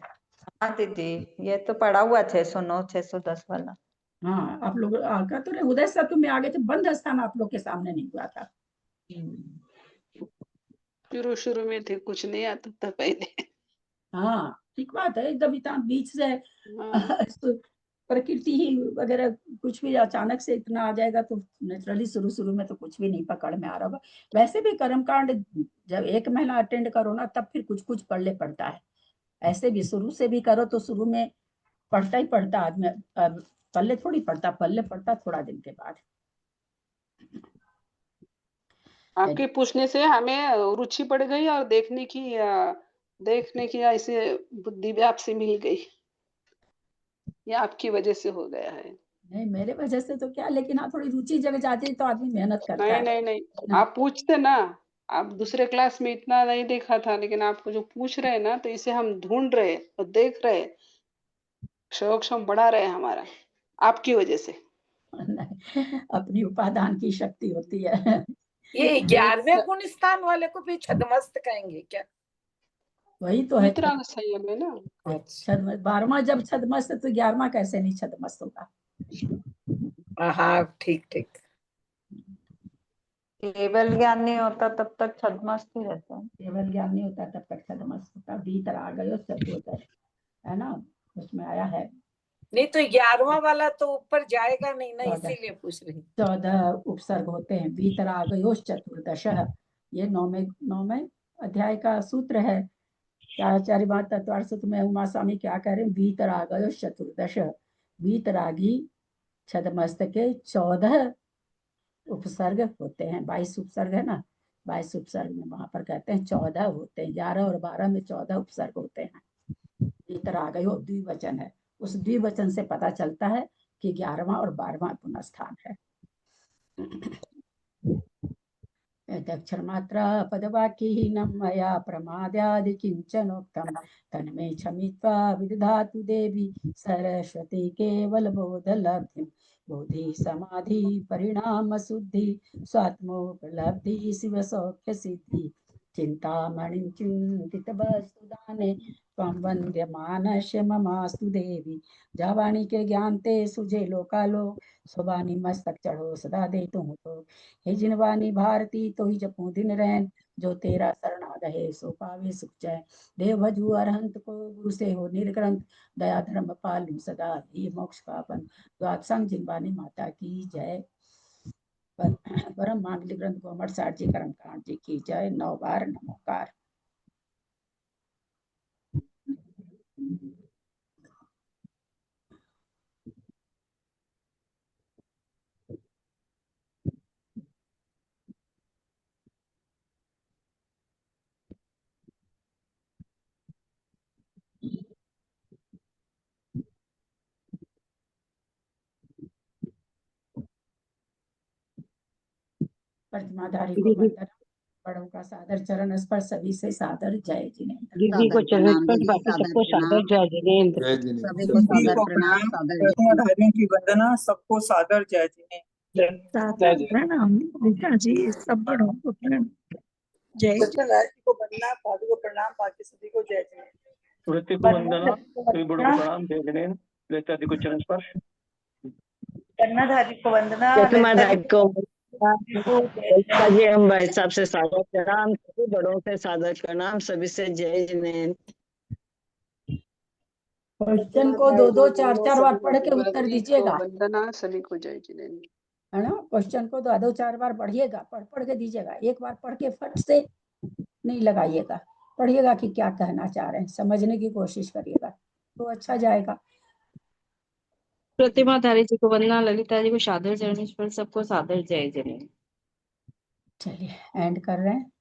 हाँ दीदी, ये तो पड़ा हुआ 609 610 वाला। हाँ आप लोग आकर तो उदय सत्व में आ गए थे, बंद स्थान आप लोग के सामने नहीं हुआ था। शुरू में थे, कुछ नहीं आता था पहले। हाँ ठीक बात है, एकदम इतना बीच से हाँ। प्रकृति ही वगैरह कुछ भी अचानक से इतना आ जाएगा तो नेचुरली शुरू में तो कुछ भी नहीं पकड़ में आ रहा होगा। वैसे भी कर्मकांड जब 1 महीना अटेंड करो ना तब फिर कुछ कुछ पढ़ने पड़ता है। ऐसे भी शुरू से भी करो तो शुरू में पढ़ता ही पढ़ता आदमी, पल्ले थोड़ी पढ़ता, पल्ले पढ़ता थोड़ा दिन के बाद। आपके पूछने से हमें रुचि पड़ गई और देखने की ऐसे बुद्धि भी आपसे मिल गई। ये आपकी वजह से हो गया है। नहीं मेरे वजह से तो क्या, लेकिन हाँ थोड़ी रुचि जग जाती है तो आदमी मेहनत करता है। नहीं, आप पूछते ना, आप दूसरे क्लास में इतना नहीं देखा था, लेकिन आपको जो पूछ रहे हैं ना, तो इसे हम ढूंढ रहे और देख रहे, शौक बढ़ा रहे हमारा, आपकी वजह से। अपनी उपादान की शक्ति होती है। ये 11वें गुण स्थान वाले को भी छदमस्त कहेंगे क्या? वही तो है। वितराग संयम है ना। 12वां जब छदमस्त तो 11वां कैसे नहीं छदमस्त होगा। हाँ ठीक ठीक। केवल ज्ञान नहीं होता तब तक छद्मस्त ही रहता है। केवल ज्ञान नहीं होता तब तक छदमस्त होता। भीतर आ गए चतुर्दश है ना, उसमें आया है। नहीं तो 11वां वाला तो ऊपर जाएगा नहीं ना, इसीलिए पूछ रही। 14 उपसर्ग होते हैं। वीतरागयोश्च चतुर्दश, ये 9वें अध्याय का सूत्र है। आचार्य बात तत्वार्थ सूत्र में उमा स्वामी क्या कह रहे हैं, वीतरागयोश्च चतुर्दश, वीतरागी छदमस्त के 14 उपसर्ग होते हैं। 22 उपसर्ग है ना, 22 उपसर्ग में वहां पर कहते हैं 14 होते हैं। 11 और 12 में 14 उपसर्ग होते हैं। वीतरागयो द्विवचन है, उस द्विवचन से पता चलता है कि 11वां और 12वां पुनः है। अक्षरमात्रा पदवाक्यहीनं मया प्रमाद्यादि किंचनोक्तम् तन्मे क्षमित्वा विदधातु देवी सरस्वती केवलबोधलब्धिं। बोधि समाधि परिणाम शुद्धि स्वात्मोपलब्धि शिव सौख्य सिद्धि। चिंतामणिं चिंतित वस्तुदाने त्वं वन्द्यमानस्य ममास्तु देवी। जावाणी के ज्ञान ते सुझे लोकालोक, सुबानी मस्तक चढ़ो सदा दे तुम तो। हे जिनवानी भारती तो ही जपू दिन रैन, जो तेरा शरणा रहे सो पावे सुख चैन। देव भजू अरहंत को गुरु से हो निर्ग्रंथ, दया धर्म पालू सदा ही मोक्ष पावन। द्वादशंग जिनवानी माता की जय। परम मांगलिक ग्रंथ गोमठ साठ जी कर्मकांड जी की जय। 9 बार नमोकार। प्रतिमाधारी को वंदन, बड़ों का सादर चरण स्पर्श, सभी से सादर जय जिनेन्द्र। दीदी को चरण स्पर्श, बाकी सबको सादर जय जिनेन्द्र। जय जिनेन्द्र। सभी को दीदी सादर को प्रणाम, प्रणाम, सादर प्रतिमाधारियों की वंदना, सबको सादर जय जिनेन्द्र। जय प्रणाम रीता जी, सब बड़ों को प्रणाम। जय सत्यनारायण राज को वंदना, साधु को प्रणाम, बाकी सभी को जय जिनेन्द्र। वृत्ति को वंदना, सभी बड़ों को प्रणाम, जय जिनेन्द्र। लेता को चरण स्पर्श। कर्णधारी को वंदना, प्रतिमाधारी को जी हम भाई साहब से सादर प्रणाम, सभी बड़ों से सादर प्रणाम, सभी से जय जिनेन्द्र। क्वेश्चन को 2-2 4-4 बार पढ़ के उत्तर बद्री को दीजिएगा, वंदना, सभी को जय जिनेन्द्र। है ना। क्वेश्चन को 2-4 बार पढ़िएगा, पढ़ के दीजिएगा। एक बार पढ़ के फट से नहीं लगाइएगा, पढ़िएगा कि क्या कहना चाह रहे हैं, समझने की कोशिश करिएगा तो अच्छा जाएगा। प्रतिमाधारी जी को वंदना, ललिता जी को सादर चरणेश्वर, सबको सादर जय जय। चलिए एंड कर रहे हैं।